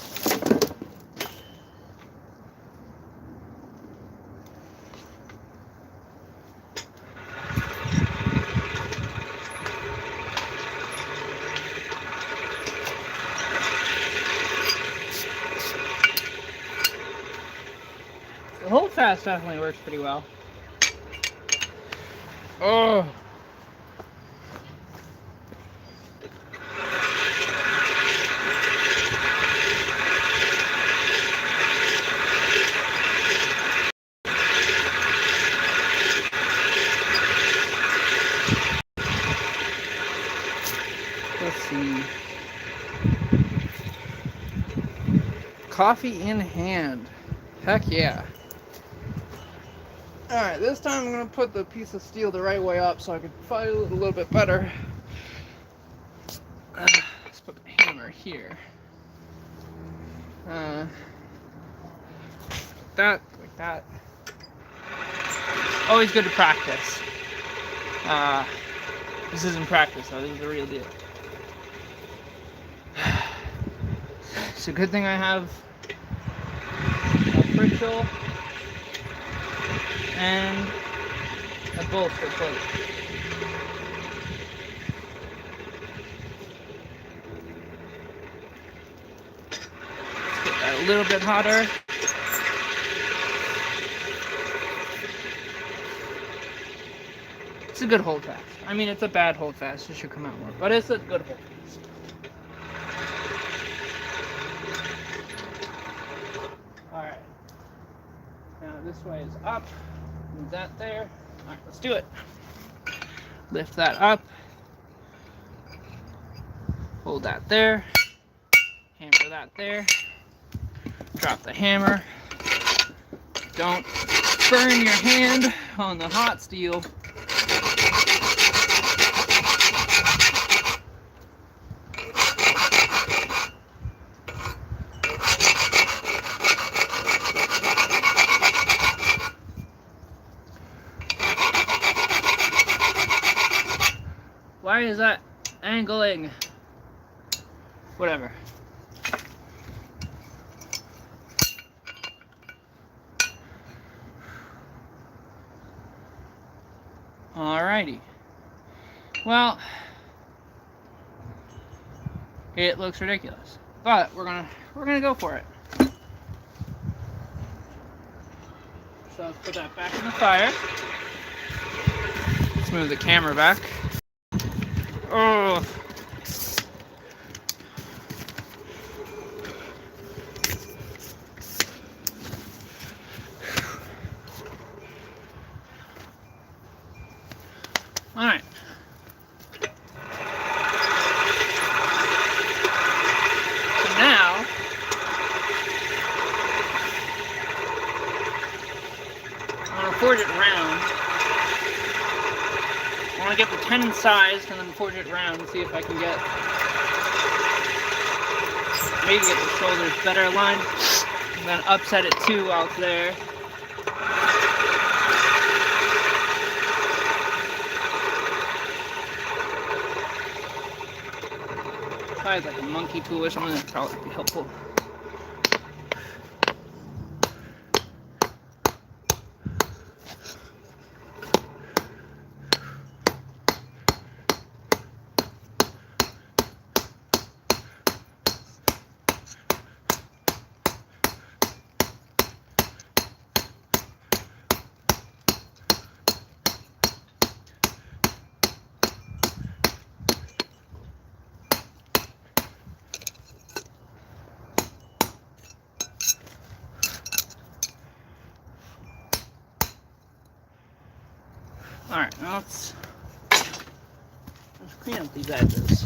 The hold fast definitely works pretty well. Oh. Let's see. Coffee in hand. Heck yeah. Alright, this time I'm going to put the piece of steel the right way up so I can file it a little bit better. Let's put the hammer here. Like that. Always good to practice. This isn't practice though, this is the real deal. It's a good thing I have a Fritzl and a bolster plate. Let's get that a little bit hotter. It's a good hold fast. I mean, it's a bad hold fast. It should come out more, but it's a good hold fast. Alright. Now this way is up. Move that there. Alright, let's do it. Lift that up. Hold that there. Hammer that there. Drop the hammer. Don't burn your hand on the hot steel. Why is that angling? Whatever. Alrighty. Well, it looks ridiculous, but we're gonna go for it. So let's put that back in the fire. Let's move the camera back. Oh. All right. So now, I'm gonna forge it round. I want to get the tenon sized and then forge it round and see if I can get, maybe get the shoulders better aligned, and then upset it too while it's there. Probably like a monkey tool or something that'd probably be helpful. Alright, now let's clean up these edges.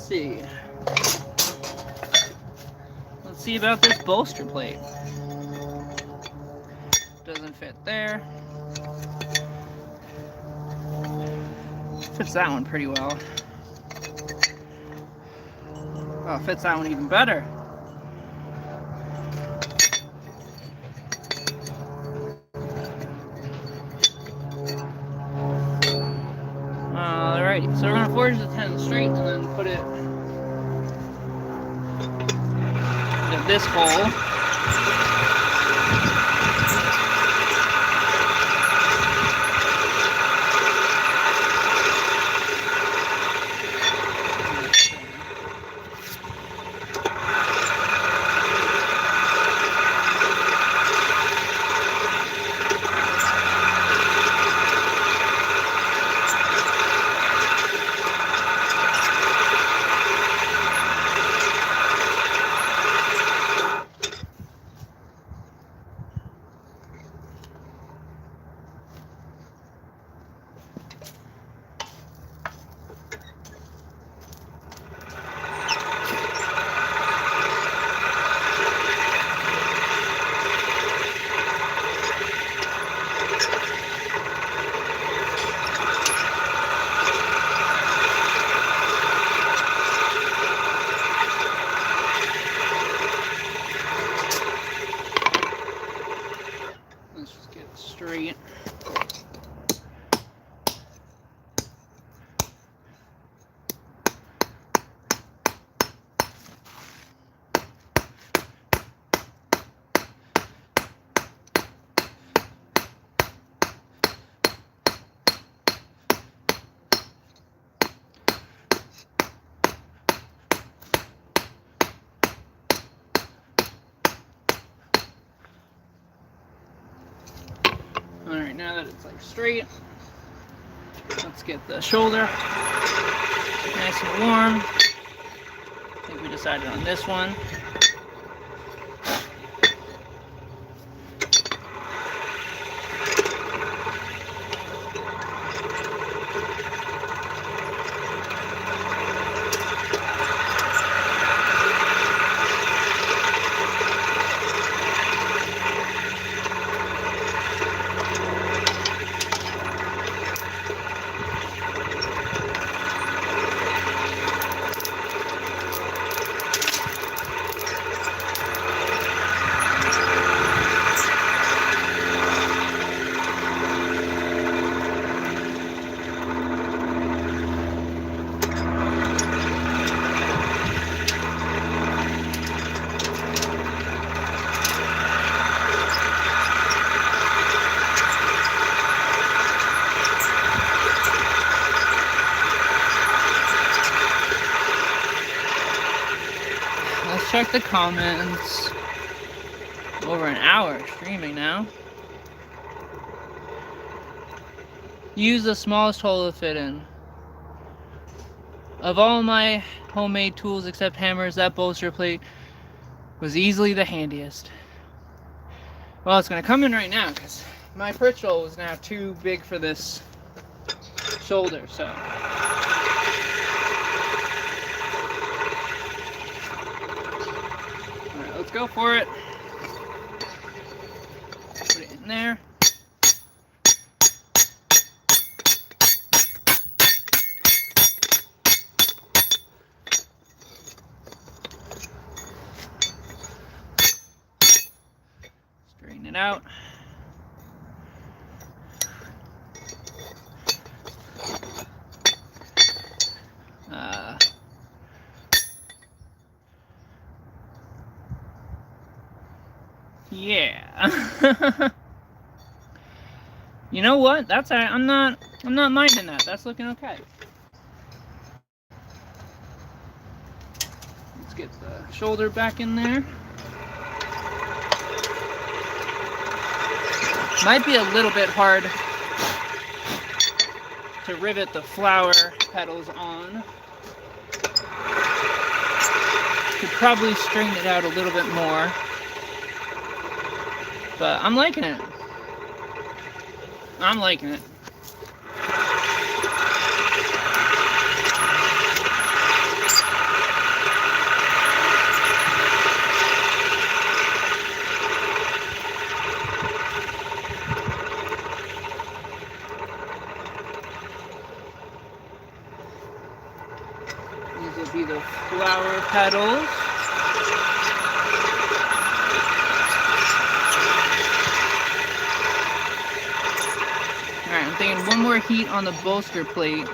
see. Let's see about this bolster plate. Doesn't fit there. Fits that one pretty well. Oh, fits that one even better. Alrighty, so we're gonna forge the 10 straight and then put it into this hole. Let's just get it straight. Alright, now that it's like straight, let's get the shoulder nice and warm. I think we decided on this one. Let's check the comments. Over an hour streaming now. Use the smallest hole to fit in. Of all my homemade tools except hammers, that bolster plate was easily the handiest. Well, it's gonna come in right now because my perch hole is now too big for this shoulder, so. Alright, let's go for it. Put it in there. Straighten it out. Yeah. You know what? That's I'm not minding that. That's looking okay. Let's get the shoulder back in there. Might be a little bit hard to rivet the flower petals on. Could probably straighten it out a little bit more. But I'm liking it. I'm liking it. would be the flower petals. Alright, I'm thinking one more heat on the bolster plate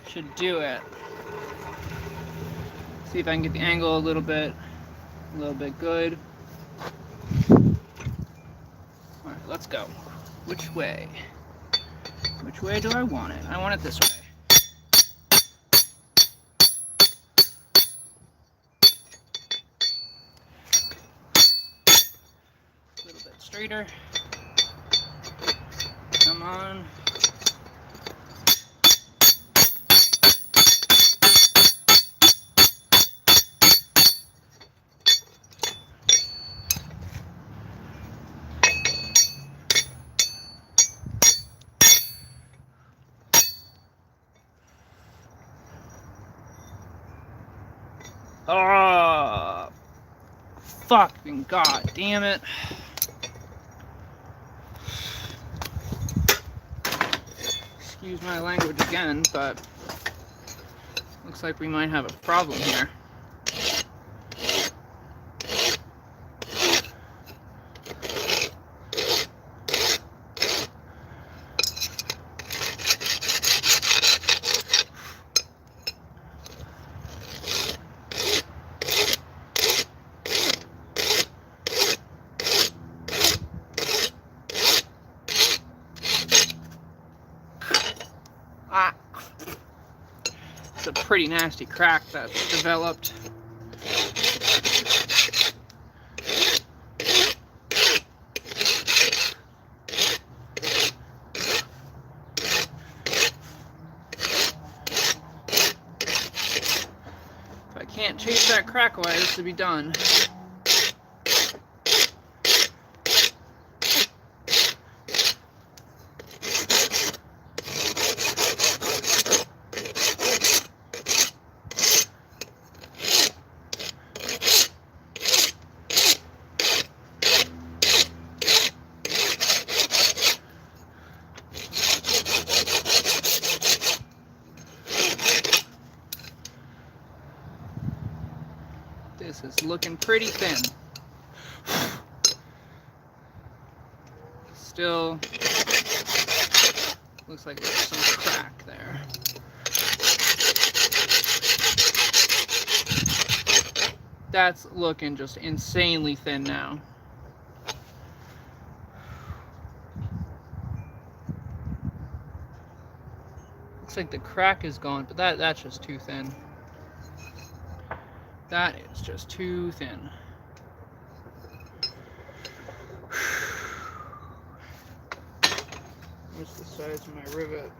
should do it. See if I can get the angle a little bit good. Alright, let's go. Which way? Which way do I want it? I want it this way. A little bit straighter. Come on. Oh, fucking god damn it. Excuse my language again, but looks like we might have a problem here. It's a pretty nasty crack that's developed. If I can't chase that crack away, this will be done. This is looking pretty thin. Still looks like there's some crack there. That's looking just insanely thin now. Looks like the crack is gone, but that's just too thin. That is just too thin. What's the size of my rivet?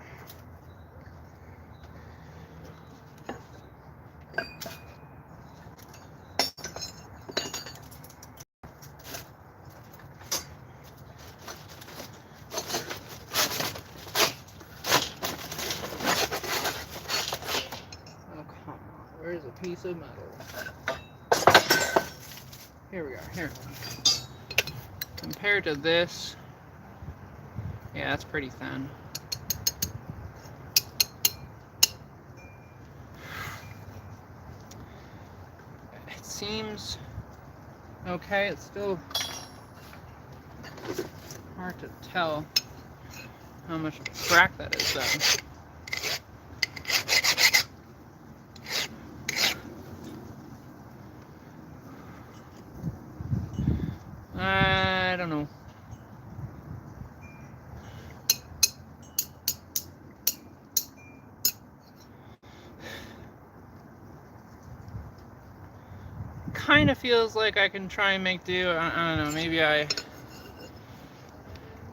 Oh, come on. Where's a piece of metal? Here we are. Here. Compared to this, yeah, that's pretty thin. It seems okay. It's still hard to tell how much of a crack that is, though. I don't know. Kind of feels like I can try and make do. I don't know. Maybe if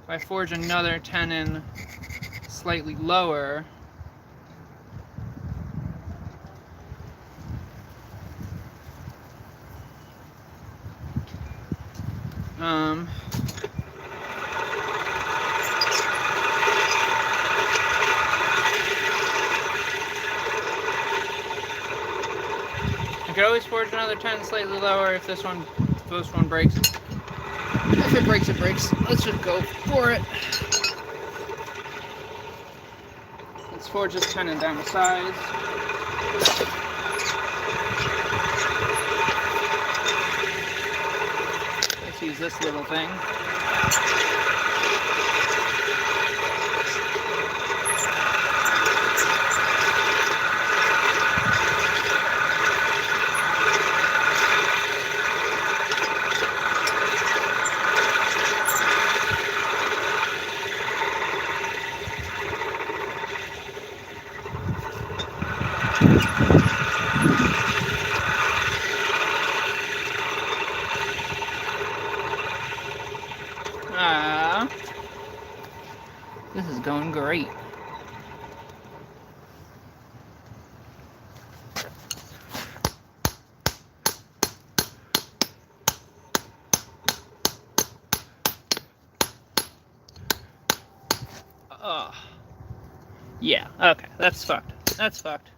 I forge another tenon slightly lower. I could always forge another 10 slightly lower if this one breaks. If it breaks, it breaks. Let's just go for it. Let's forge this tenon down to size. Let's use this little thing. This is going great. Yeah, okay, that's fucked. That's fucked.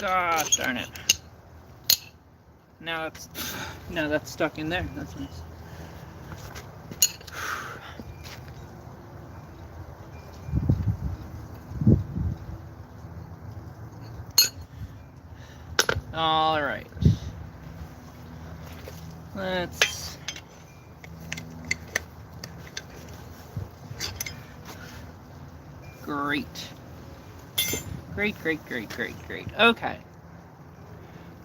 Gosh darn it. Now that's stuck in there. That's nice. All right. Let's great. Great. Okay.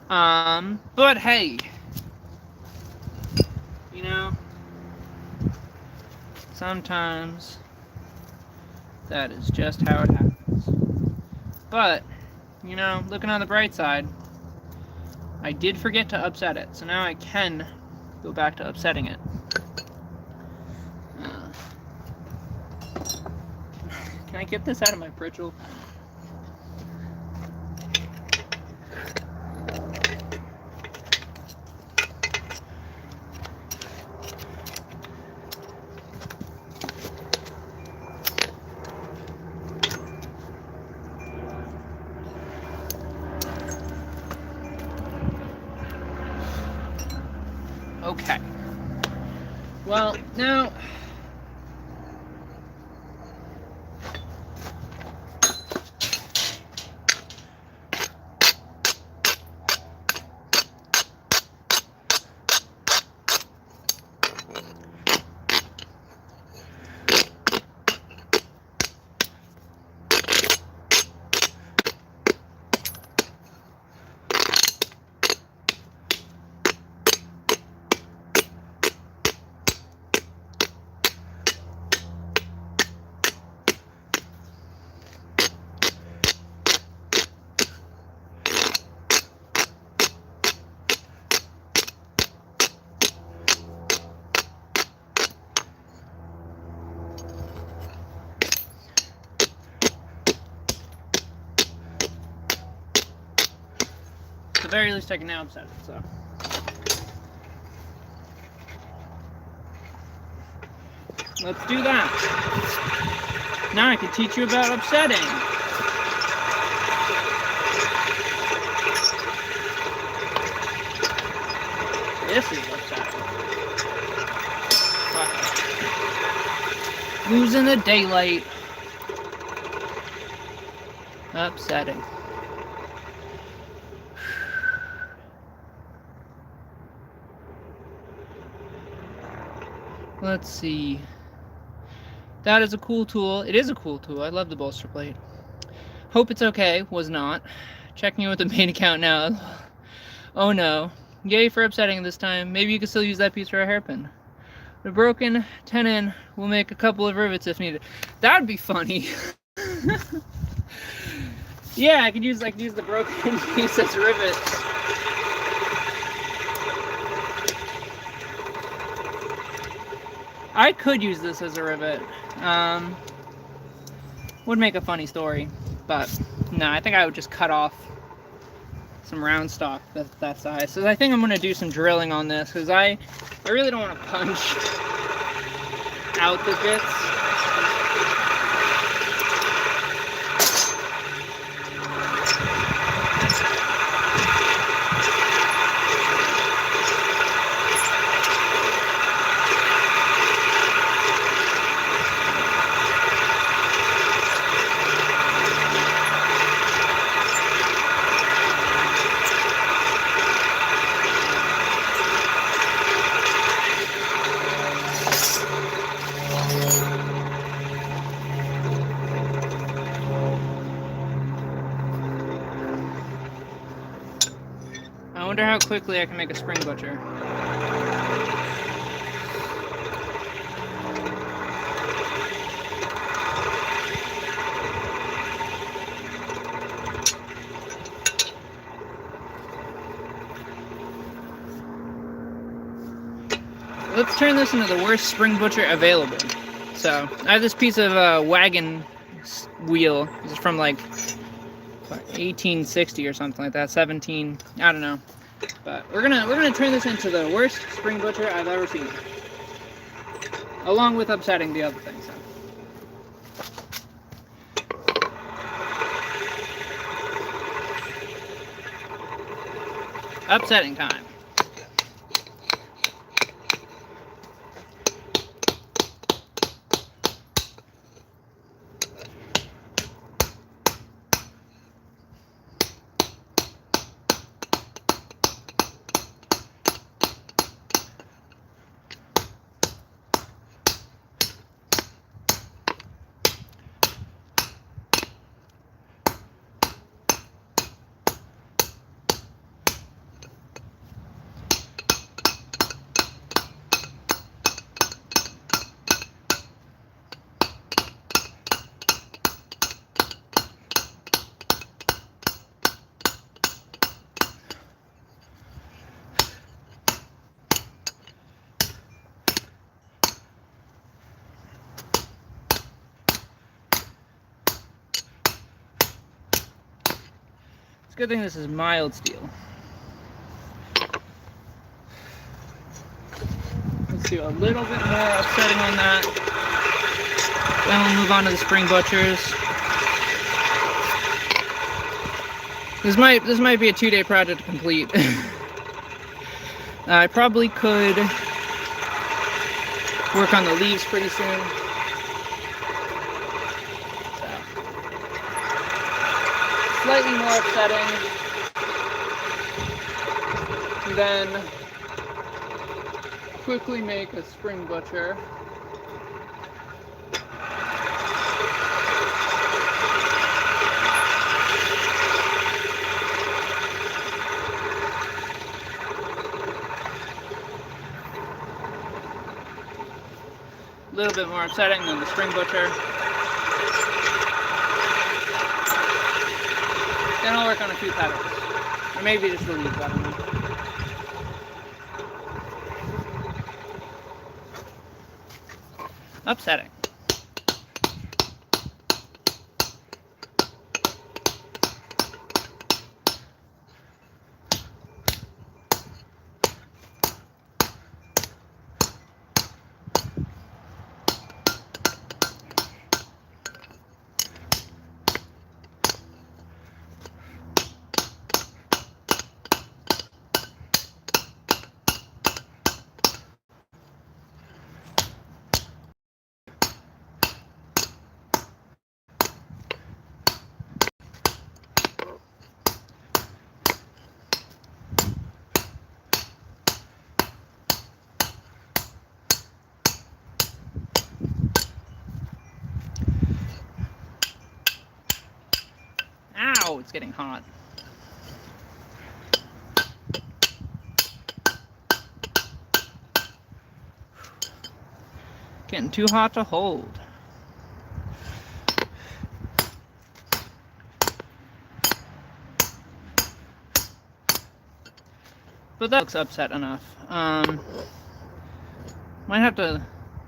But hey, you know, sometimes that is just how it happens. But, you know, looking on the bright side, I did forget to upset it, so now I can go back to upsetting it. Can I get this out of my britchel? Okay. Well, now... At the very least, I can now upset it, so. Let's do that. Now I can teach you about upsetting. This is upsetting. Fuck. Losing the daylight. Upsetting. Let's see. That is a cool tool. It is a cool tool. I love the bolster plate. Hope it's okay. Was not. Checking in with the main account now. Oh no. Yay for upsetting this time. Maybe you can still use that piece for a hairpin. The broken tenon will make a couple of rivets if needed. That'd be funny. Yeah, I could use the broken piece as rivets. I could use this as a rivet. Would make a funny story, but no, I think I would just cut off some round stock that size. So I think I'm going to do some drilling on this because I really don't want to punch out the bits. wonder how quickly I can make a spring butcher. Let's turn this into the worst spring butcher available. So, I have this piece of wagon wheel. This is from like 1860 or something like that, 17, I don't know. But we're gonna turn this into the worst spring butcher I've ever seen. Along with upsetting the other things. Upsetting time. Good thing this is mild steel. Let's do a little bit more upsetting on that. Then we'll move on to the spring butchers. This might be a 2-day project to complete. I probably could work on the leaves pretty soon. Slightly more upsetting, then quickly make a spring butcher. A little bit more upsetting than the spring butcher. Then I'll work on a few petals. Or maybe just the leaves, I don't know. Upsetting. Ow, it's getting hot. Getting too hot to hold. But that looks upset enough. Might have to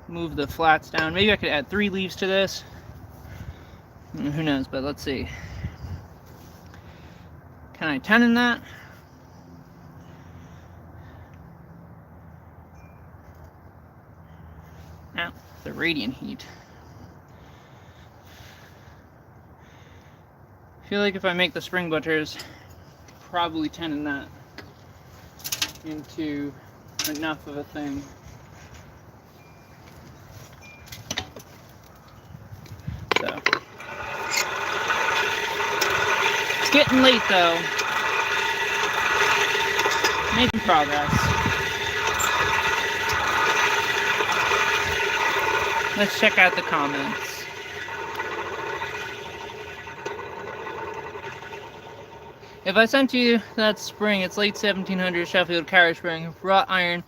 move the flats down. Maybe I could add 3 leaves to this. Who knows, but let's see. Can I tenon that? Ow, the radiant heat. I feel like if I make the spring butchers, probably tenon that into enough of a thing. So it's getting late though. Making progress. Let's check out the comments. If I sent you that spring, it's late 1700s Sheffield carriage spring, wrought iron,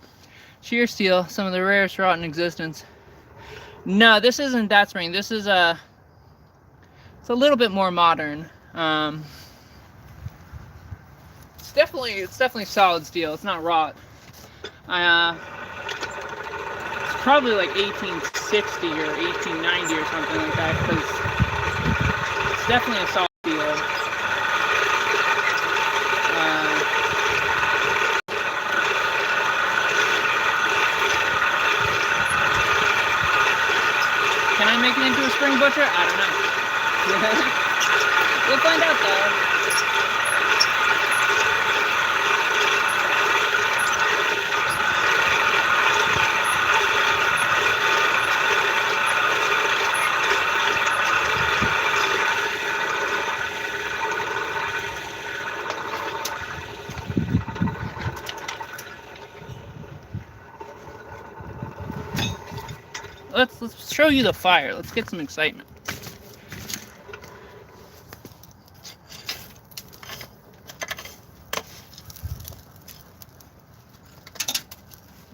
sheer steel, some of the rarest wrought in existence. No, this isn't that spring. This is it's a little bit more modern. It's definitely solid steel. It's not wrought. It's probably like 1860 or 1890 or something like that, because it's definitely a solid steel. Can I make it into a spring butcher? I don't know. We'll find out though. Let's show you the fire. Let's get some excitement.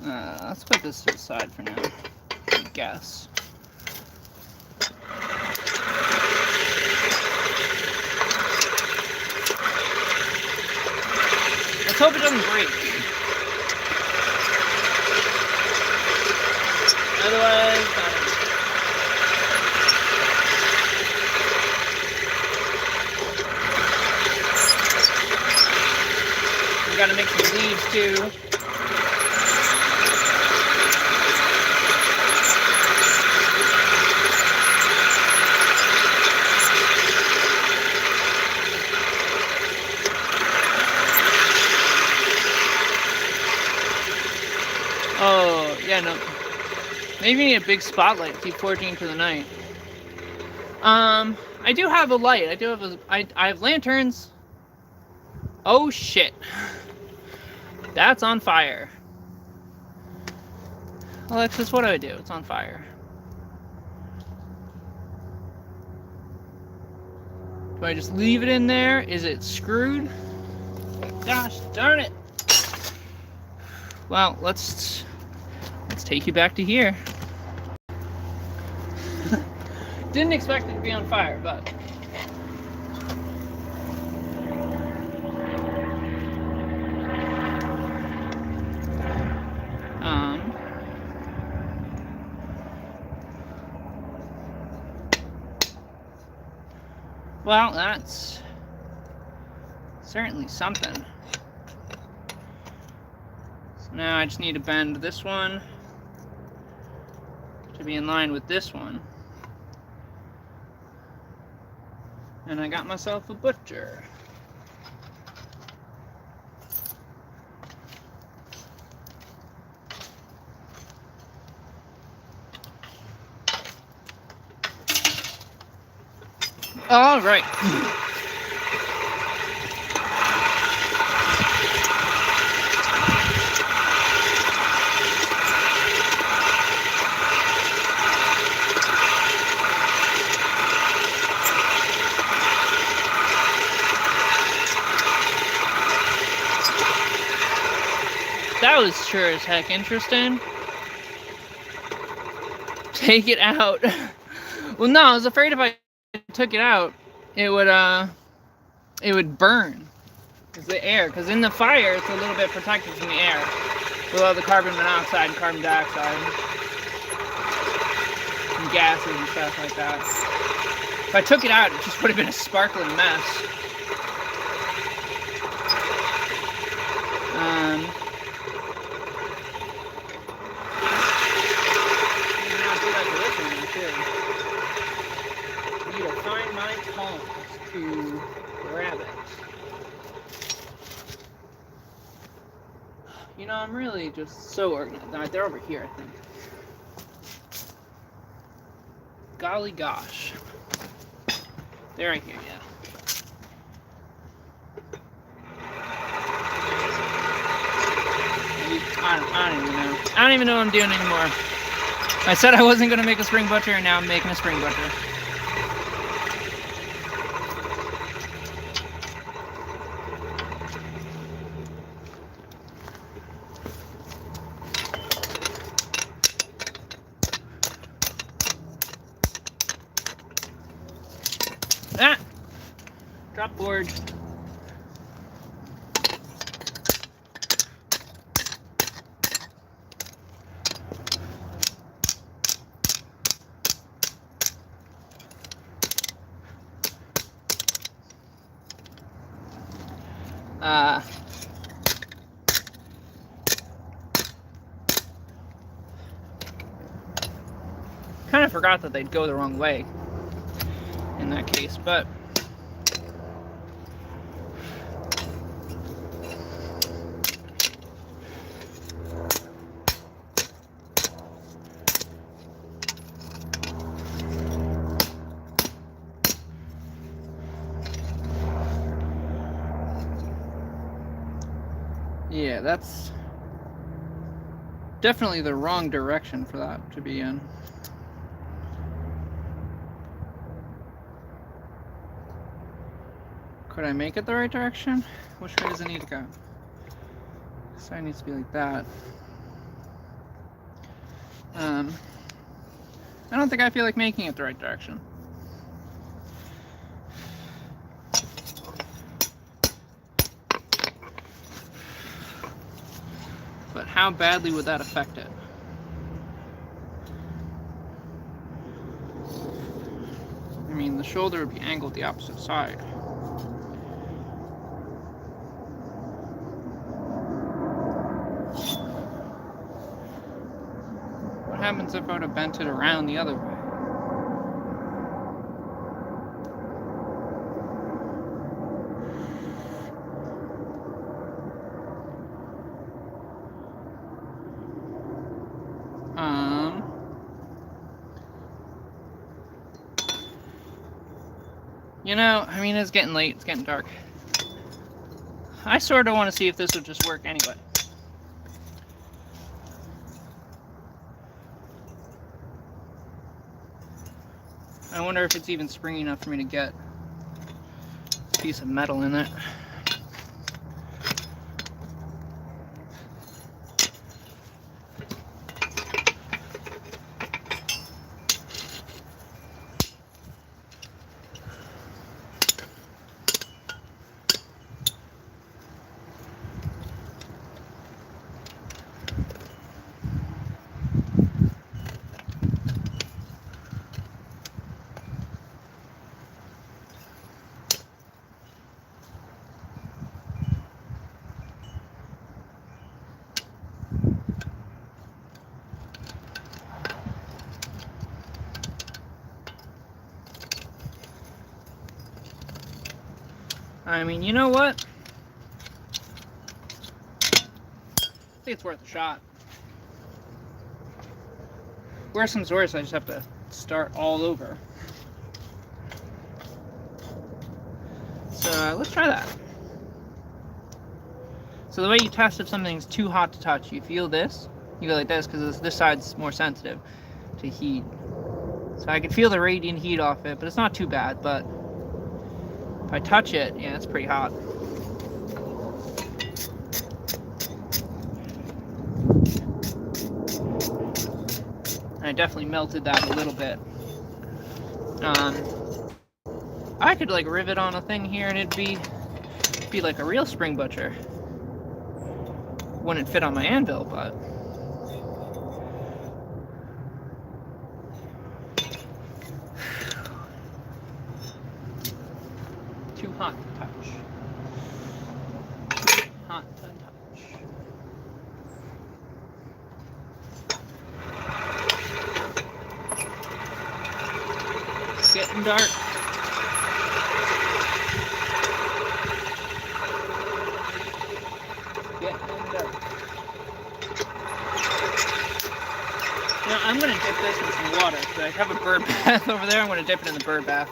Let's put this to the side for now, I guess. Let's hope it doesn't break. Otherwise, I don't know. We gotta make some leaves too. Oh, yeah, no. Maybe need a big spotlight to keep forging through the night. I do have a light. I have lanterns. Oh shit. That's on fire. Alexis, what do I do? It's on fire. Do I just leave it in there? Is it screwed? Gosh darn it. Well, let's take you back to here. Didn't expect it to be on fire, but well, that's certainly something. So now I just need to bend this one to be in line with this one. And I got myself a butcher. All right. That was sure as heck interesting. Take it out. Well, no, I was afraid if I took it out, it would burn. It's the air, because in the fire, it's a little bit protected from the air. With all the carbon monoxide and carbon dioxide. And gases and stuff like that. If I took it out, it just would have been a sparkling mess. I need to find my tongs to grab it. You know, I'm really just so organized. They're over here, I think. Golly gosh. They're right here, yeah. I don't even know. I don't even know what I'm doing anymore. I said I wasn't going to make a spring butcher, and now I'm making a spring butcher. Ah! Drop board. Kind of forgot that they'd go the wrong way in that case, but yeah, that's definitely the wrong direction for that to be in. Could I make it the right direction? Which way does it need to go? So it needs to be like that. I don't think I feel like making it the right direction. But how badly would that affect it? I mean, the shoulder would be angled the opposite side. What happens if I would have bent it around the other way? You know, I mean, it's getting late, it's getting dark. I sort of want to see if this would just work anyway. I wonder if it's even springy enough for me to get a piece of metal in it. I mean, you know what? I think it's worth a shot. Worse comes worse, I just have to start all over. So let's try that. So the way you test if something's too hot to touch, you feel this, you go like this, because this side's more sensitive to heat. So I can feel the radiant heat off it, but it's not too bad. But if I touch it, yeah, it's pretty hot. I definitely melted that a little bit. I could like rivet on a thing here and it'd be like a real spring butcher. Wouldn't fit on my anvil, but too hot to touch. Too hot to touch. It's getting dark. Now, I'm going to dip this in some water. So I have a bird bath over there. I'm going to dip it in the bird bath.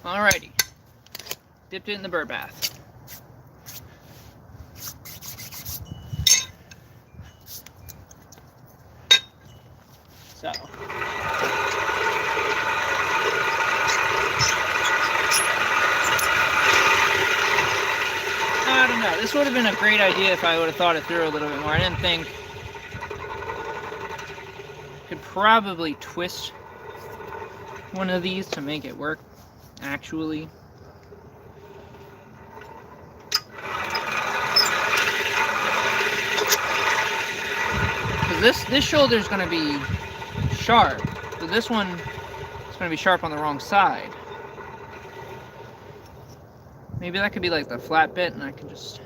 Alrighty. Dipped it in the bird bath. would have been a great idea if I would have thought it through a little bit more. I didn't think. Could probably twist one of these to make it work, actually. Because this shoulder is going to be sharp, but this one is going to be sharp on the wrong side. Maybe that could be like the flat bit, and I can just...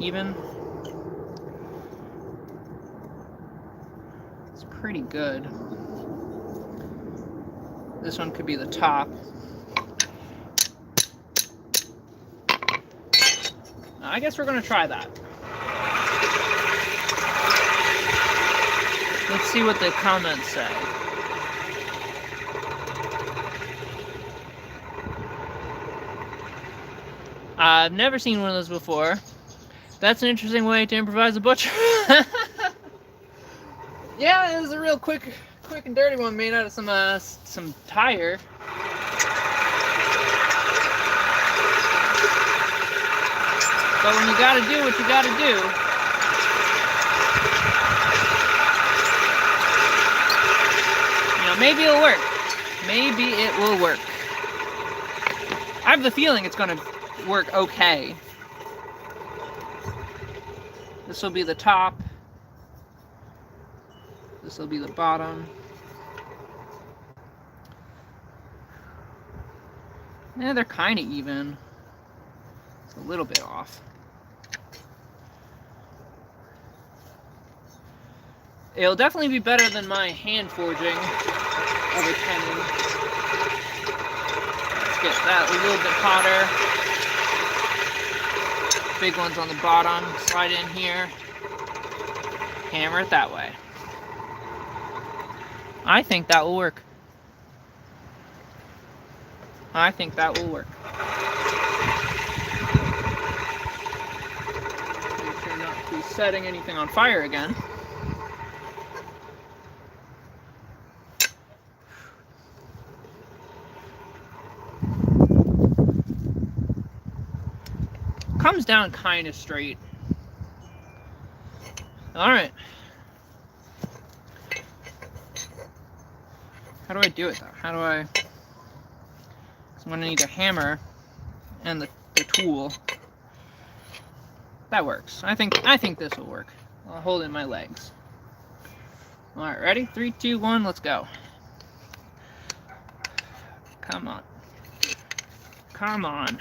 even. It's pretty good. This one could be the top. I guess we're gonna try that. Let's see what the comments say. I've never seen one of those before. That's an interesting way to improvise a butcher. Yeah, it was a real quick and dirty one made out of some tire. But when you gotta do what you gotta do, you know, maybe it'll work. Maybe it will work. I have the feeling it's gonna work okay. This will be the top. This will be the bottom. Yeah, they're kind of even. It's a little bit off. It'll definitely be better than my hand forging of a tenon. Let's get that a little bit hotter. Big ones on the bottom. Slide in here. Hammer it that way. I think that will work. I think that will work. Make sure not to be setting anything on fire again. Comes down kind of straight. Alright. How do I do it though? How do I... I'm going to need a hammer and the tool. That works. I think this will work. I'll hold it in my legs. Alright, ready? 3, 2, 1, let's go. Come on. Come on.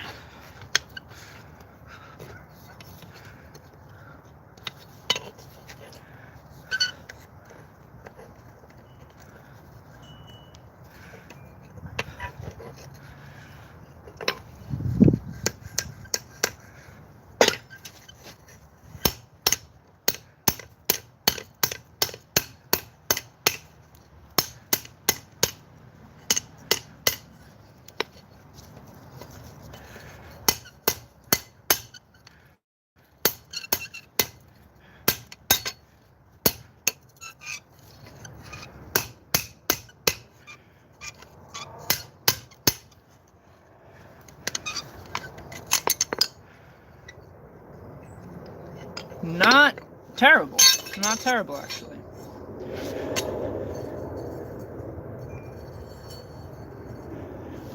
Not terrible. Not terrible, actually.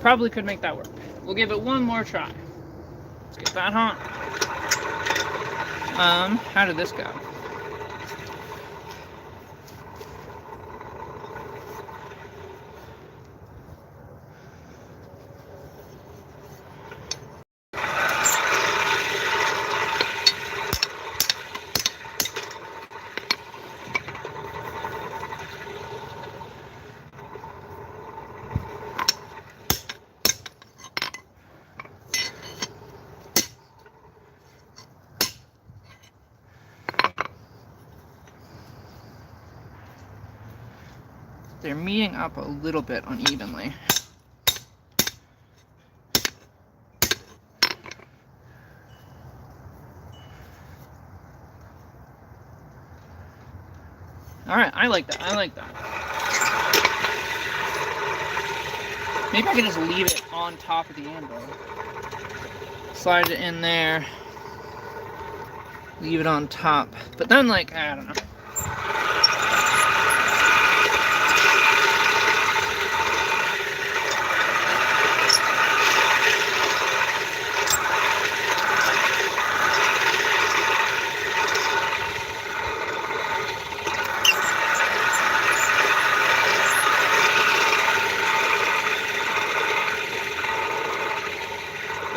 Probably could make that work. We'll give it one more try. Let's get that hot. How did this go? They're meeting up a little bit unevenly. All right, I like that. I like that. Maybe I can just leave it on top of the anvil. Slide it in there. Leave it on top. But then, like, I don't know.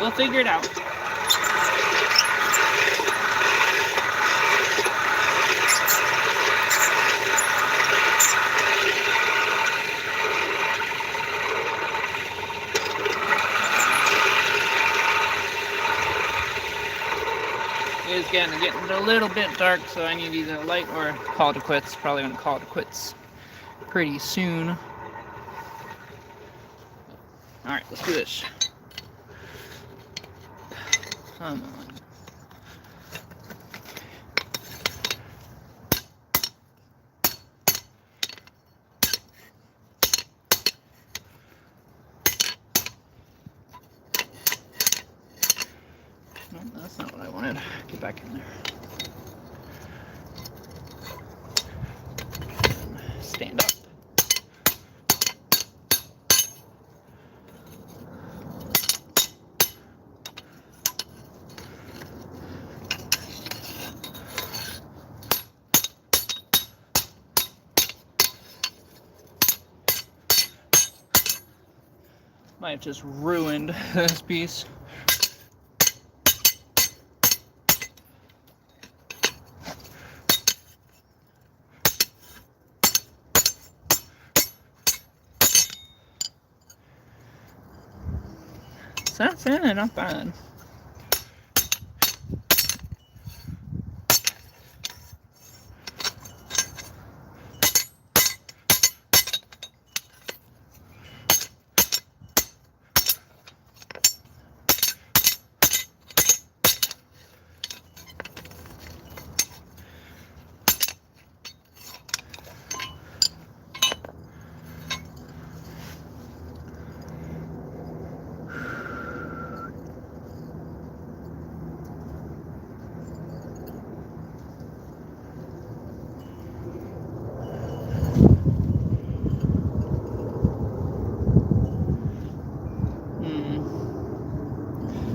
We'll figure it out. It is getting a little bit dark, so I need either a light or call it quits. Probably gonna call it quits pretty soon. Alright, let's do this. Come on. No, that's not what I wanted. Get back in there. Stand up. Might have just ruined this piece. So that's it, not bad.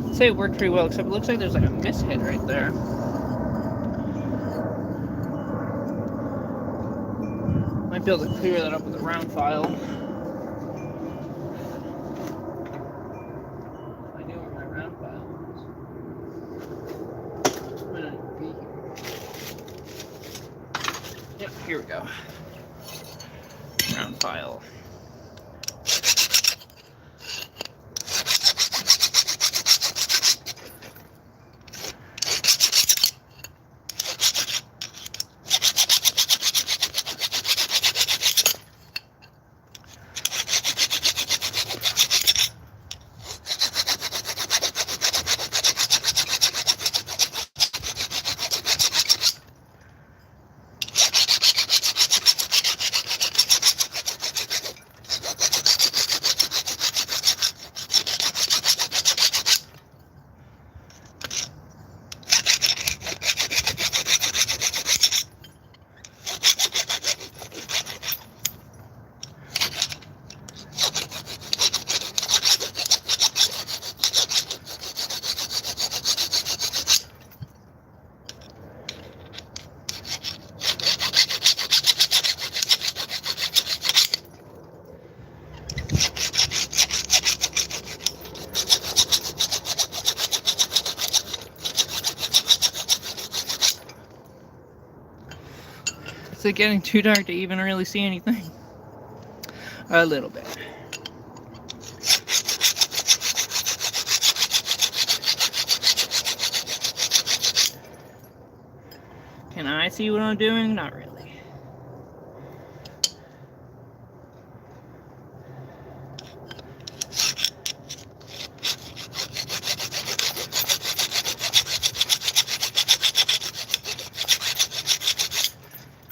I'd say it worked pretty well, except it looks like there's like a mishead right there. Might be able to clear that up with a round file. I knew where my round file was. Where did it be? Yep, here we go. Round file. Is it getting too dark to even really see anything? A little bit. Can I see what I'm doing? Not really.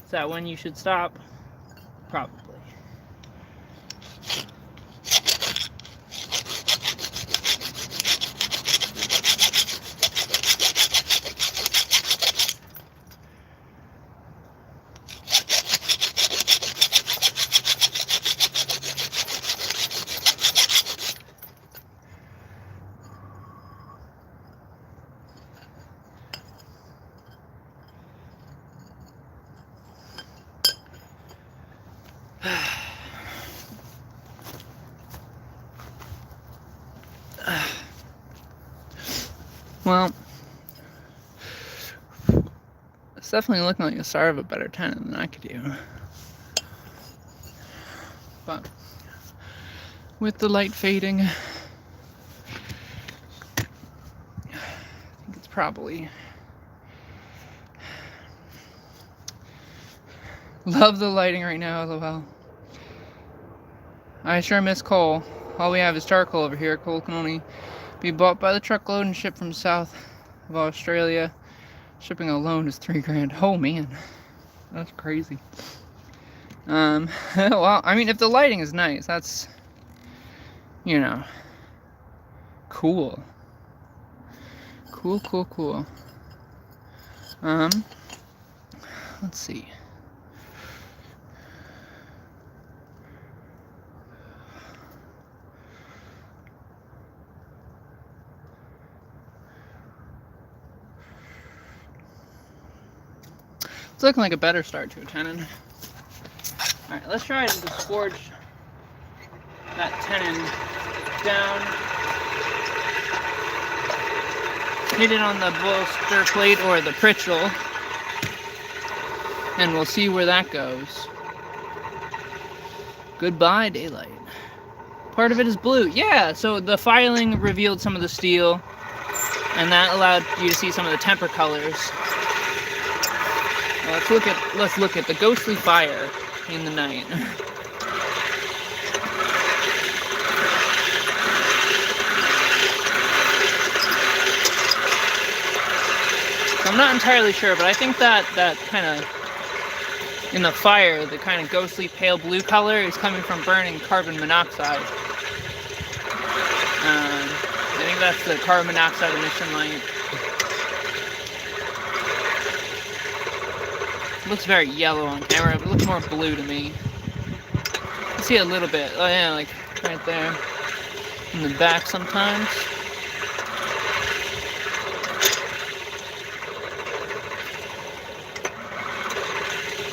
Is that when you should stop? Probably. Well, it's definitely looking like a start of a better tenon than I could do. But with the light fading, I think it's probably... Love the lighting right now, lol. I sure miss coal. All we have is charcoal over here. Coal can only be bought by the truckload and shipped from south of Australia. Shipping alone is $3 grand. Oh man, that's crazy. Well, I mean, if the lighting is nice, that's, you know, cool. Cool. Let's see. It's looking like a better start to a tenon. Alright, let's try to just forge that tenon down. Hit it on the bolster plate or the pritchel, and we'll see where that goes. Goodbye, daylight. Part of it is blue. Yeah, so the filing revealed some of the steel, and that allowed you to see some of the temper colors. Let's look at the ghostly fire in the night. I'm not entirely sure, but I think that kind of, in the fire, the kind of ghostly pale blue color is coming from burning carbon monoxide. I think that's the carbon monoxide emission light. It looks very yellow on camera, but it looks more blue to me. You see a little bit, oh yeah, like right there in the back sometimes.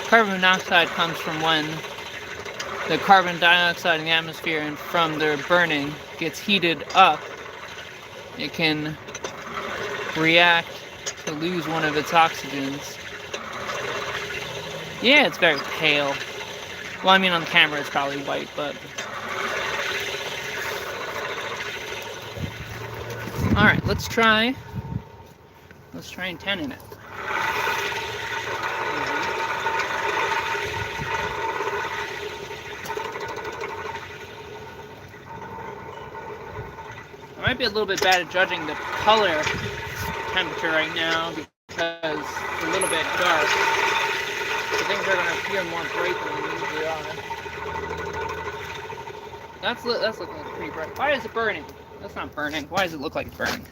Carbon monoxide comes from when the carbon dioxide in the atmosphere and from their burning gets heated up. It can react to lose one of its oxygens. Yeah, it's very pale. Well, I mean, on the camera it's probably white, but... Alright, let's try and tenon it. I might be a little bit bad at judging the color temperature right now because it's a little bit dark. So things are going to appear more bright than they usually are. That's looking like pretty bright. Why is it burning? That's not burning. Why does it look like it's burning?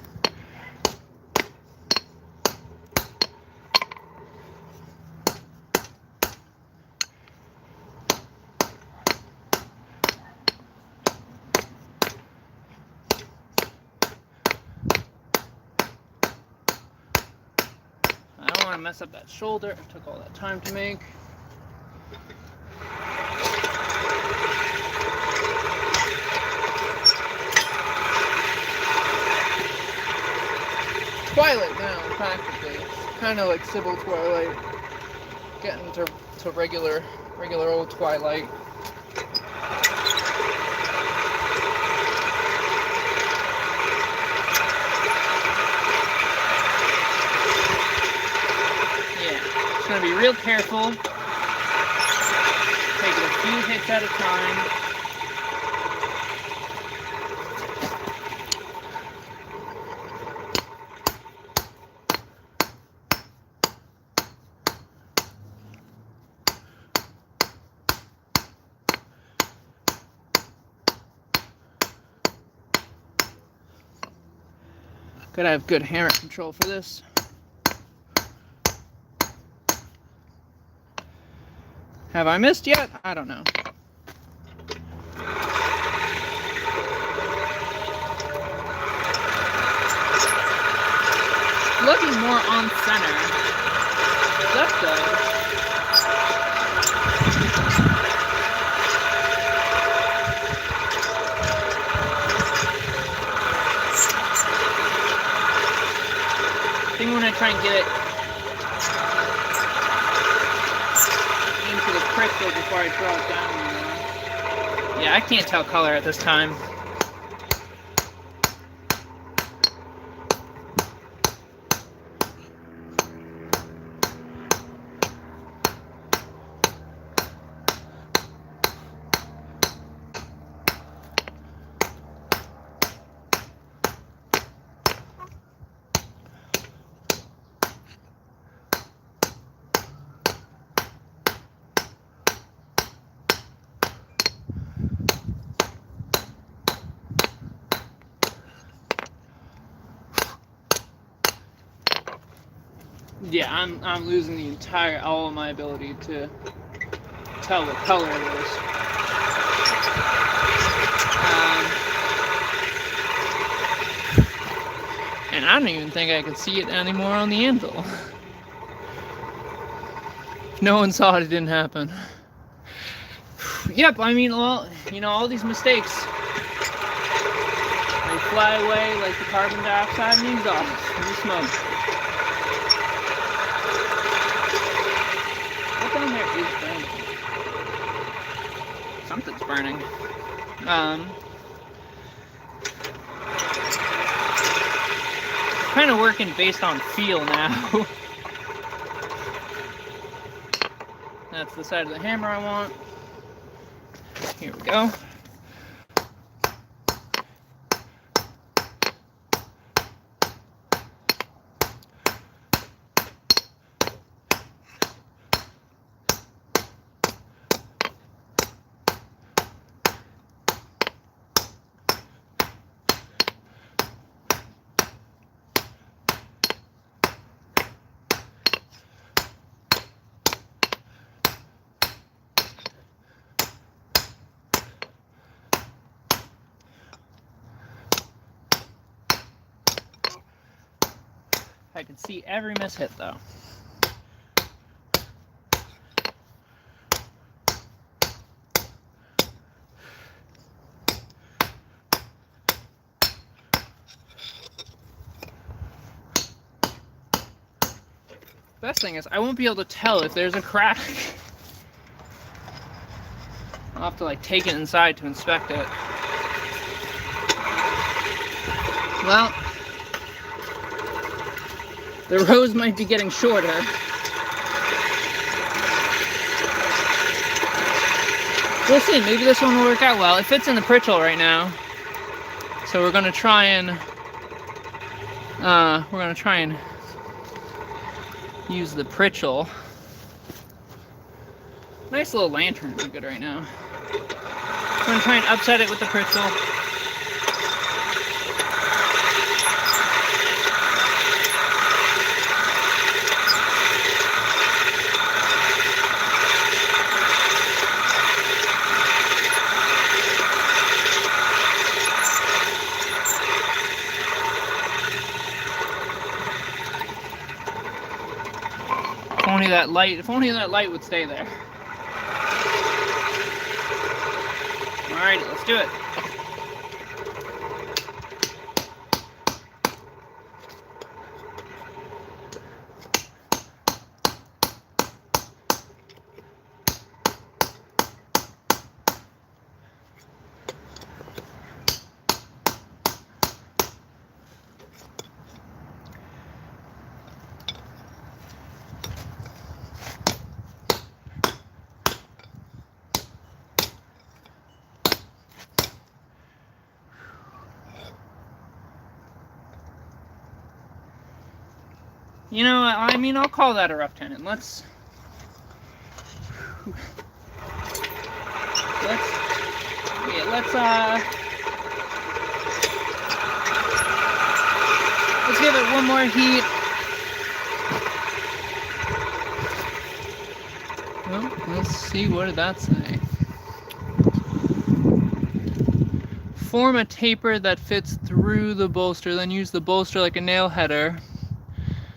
I don't want to mess up that shoulder. It took all that time to make. Twilight now, practically. It's kind of like Sybil Twilight. Getting to regular old Twilight. Gonna be real careful. Take it a few hits at a time. Gotta have good hammer control for this. Have I missed yet? I don't know. Looking more on center. That's good. Maybe when I try and get it into the crystal before I throw it down, you know? Yeah, I can't tell color at this time. Yeah, I'm losing all of my ability to tell what color it is. And I don't even think I could see it anymore on the anvil. If no one saw it, it didn't happen. Yep, I mean, well, you know, all these mistakes, they fly away like the carbon dioxide and the exhaust and the smoke. What down there is burning? Something's burning. Kind of working based on feel now. That's the side of the hammer I want. Here we go. I can see every miss hit though. Best thing is I won't be able to tell if there's a crack. I'll have to like take it inside to inspect it. Well, the rows might be getting shorter. We'll see, maybe this one will work out well. It fits in the Pritchel right now. So we're gonna try and use the Pritchel. Nice little lantern would be good right now. I'm gonna try and upset it with the Pritchel. If only that light would stay there. Alright, let's do it. You know, I mean, I'll call that a rough tenon. Let's give it one more heat. Well, let's see, what did that say? Form a taper that fits through the bolster, then use the bolster like a nail header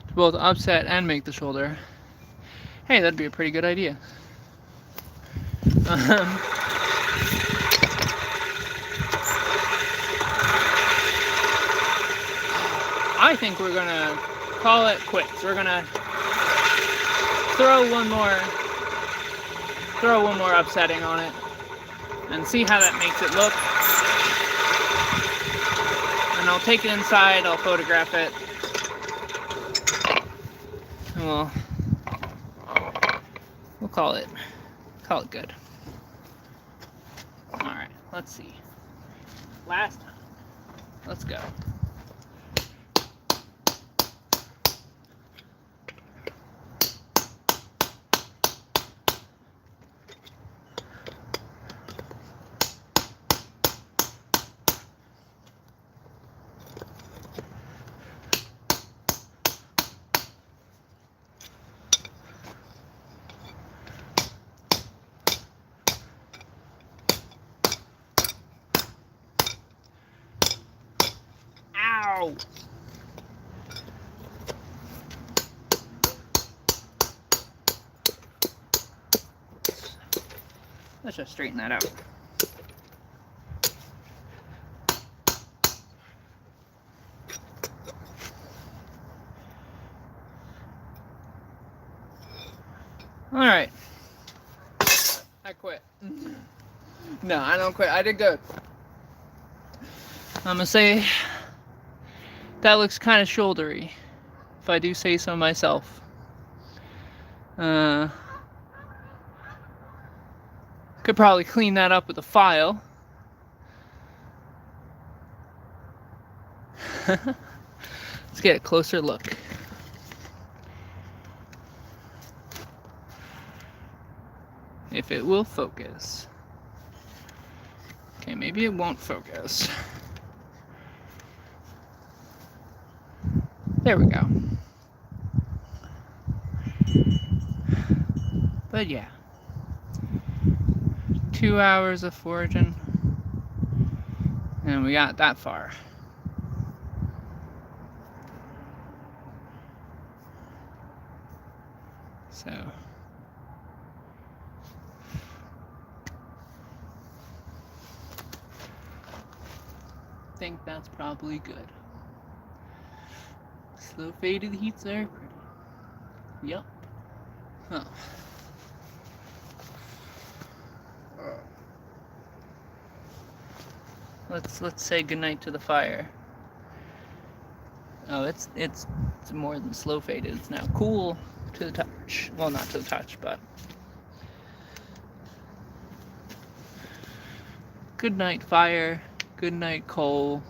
to both upset and make the shoulder. Hey, that'd be a pretty good idea. I think we're gonna call it quits. We're gonna throw one more upsetting on it and see how that makes it look. And I'll take it inside, I'll photograph it, and we'll call it good. Alright, let's see. Last time. Let's go. Ow! Let's just straighten that out. Alright. I quit. No, I don't quit. I did good. I'm gonna say that looks kind of shouldery, if I do say so myself. Could probably clean that up with a file. Let's get a closer look. If it will focus. Okay, maybe it won't focus. There we go. But yeah. 2 hours of foraging. And we got that far. So. I think that's probably good. Slow faded heats are pretty. Yup. Huh. Let's say goodnight to the fire. Oh, it's more than slow faded. It's now cool to the touch. Well, not to the touch, but good night fire. Good night coal.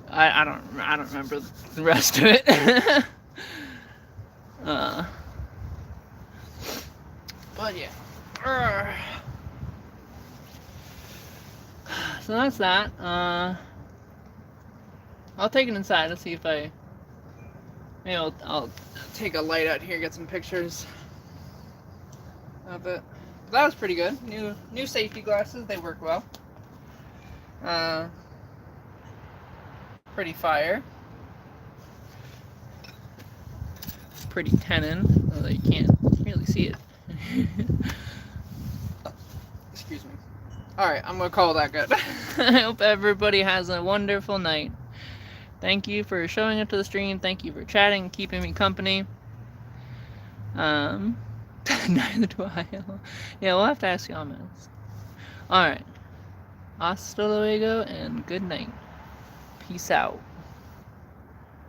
I don't remember the rest of it. But yeah. So that's that. I'll take it inside. Let's see if maybe I'll take a light out here, get some pictures of it. But that was pretty good. New safety glasses. They work well. Pretty fire. Pretty tenon, although you can't really see it. Excuse me. Alright, I'm gonna call that good. I hope everybody has a wonderful night. Thank you for showing up to the stream. Thank you for chatting and keeping me company. Neither do I. Yeah, we'll have to ask comments. Alright. Hasta luego and good night. Peace out.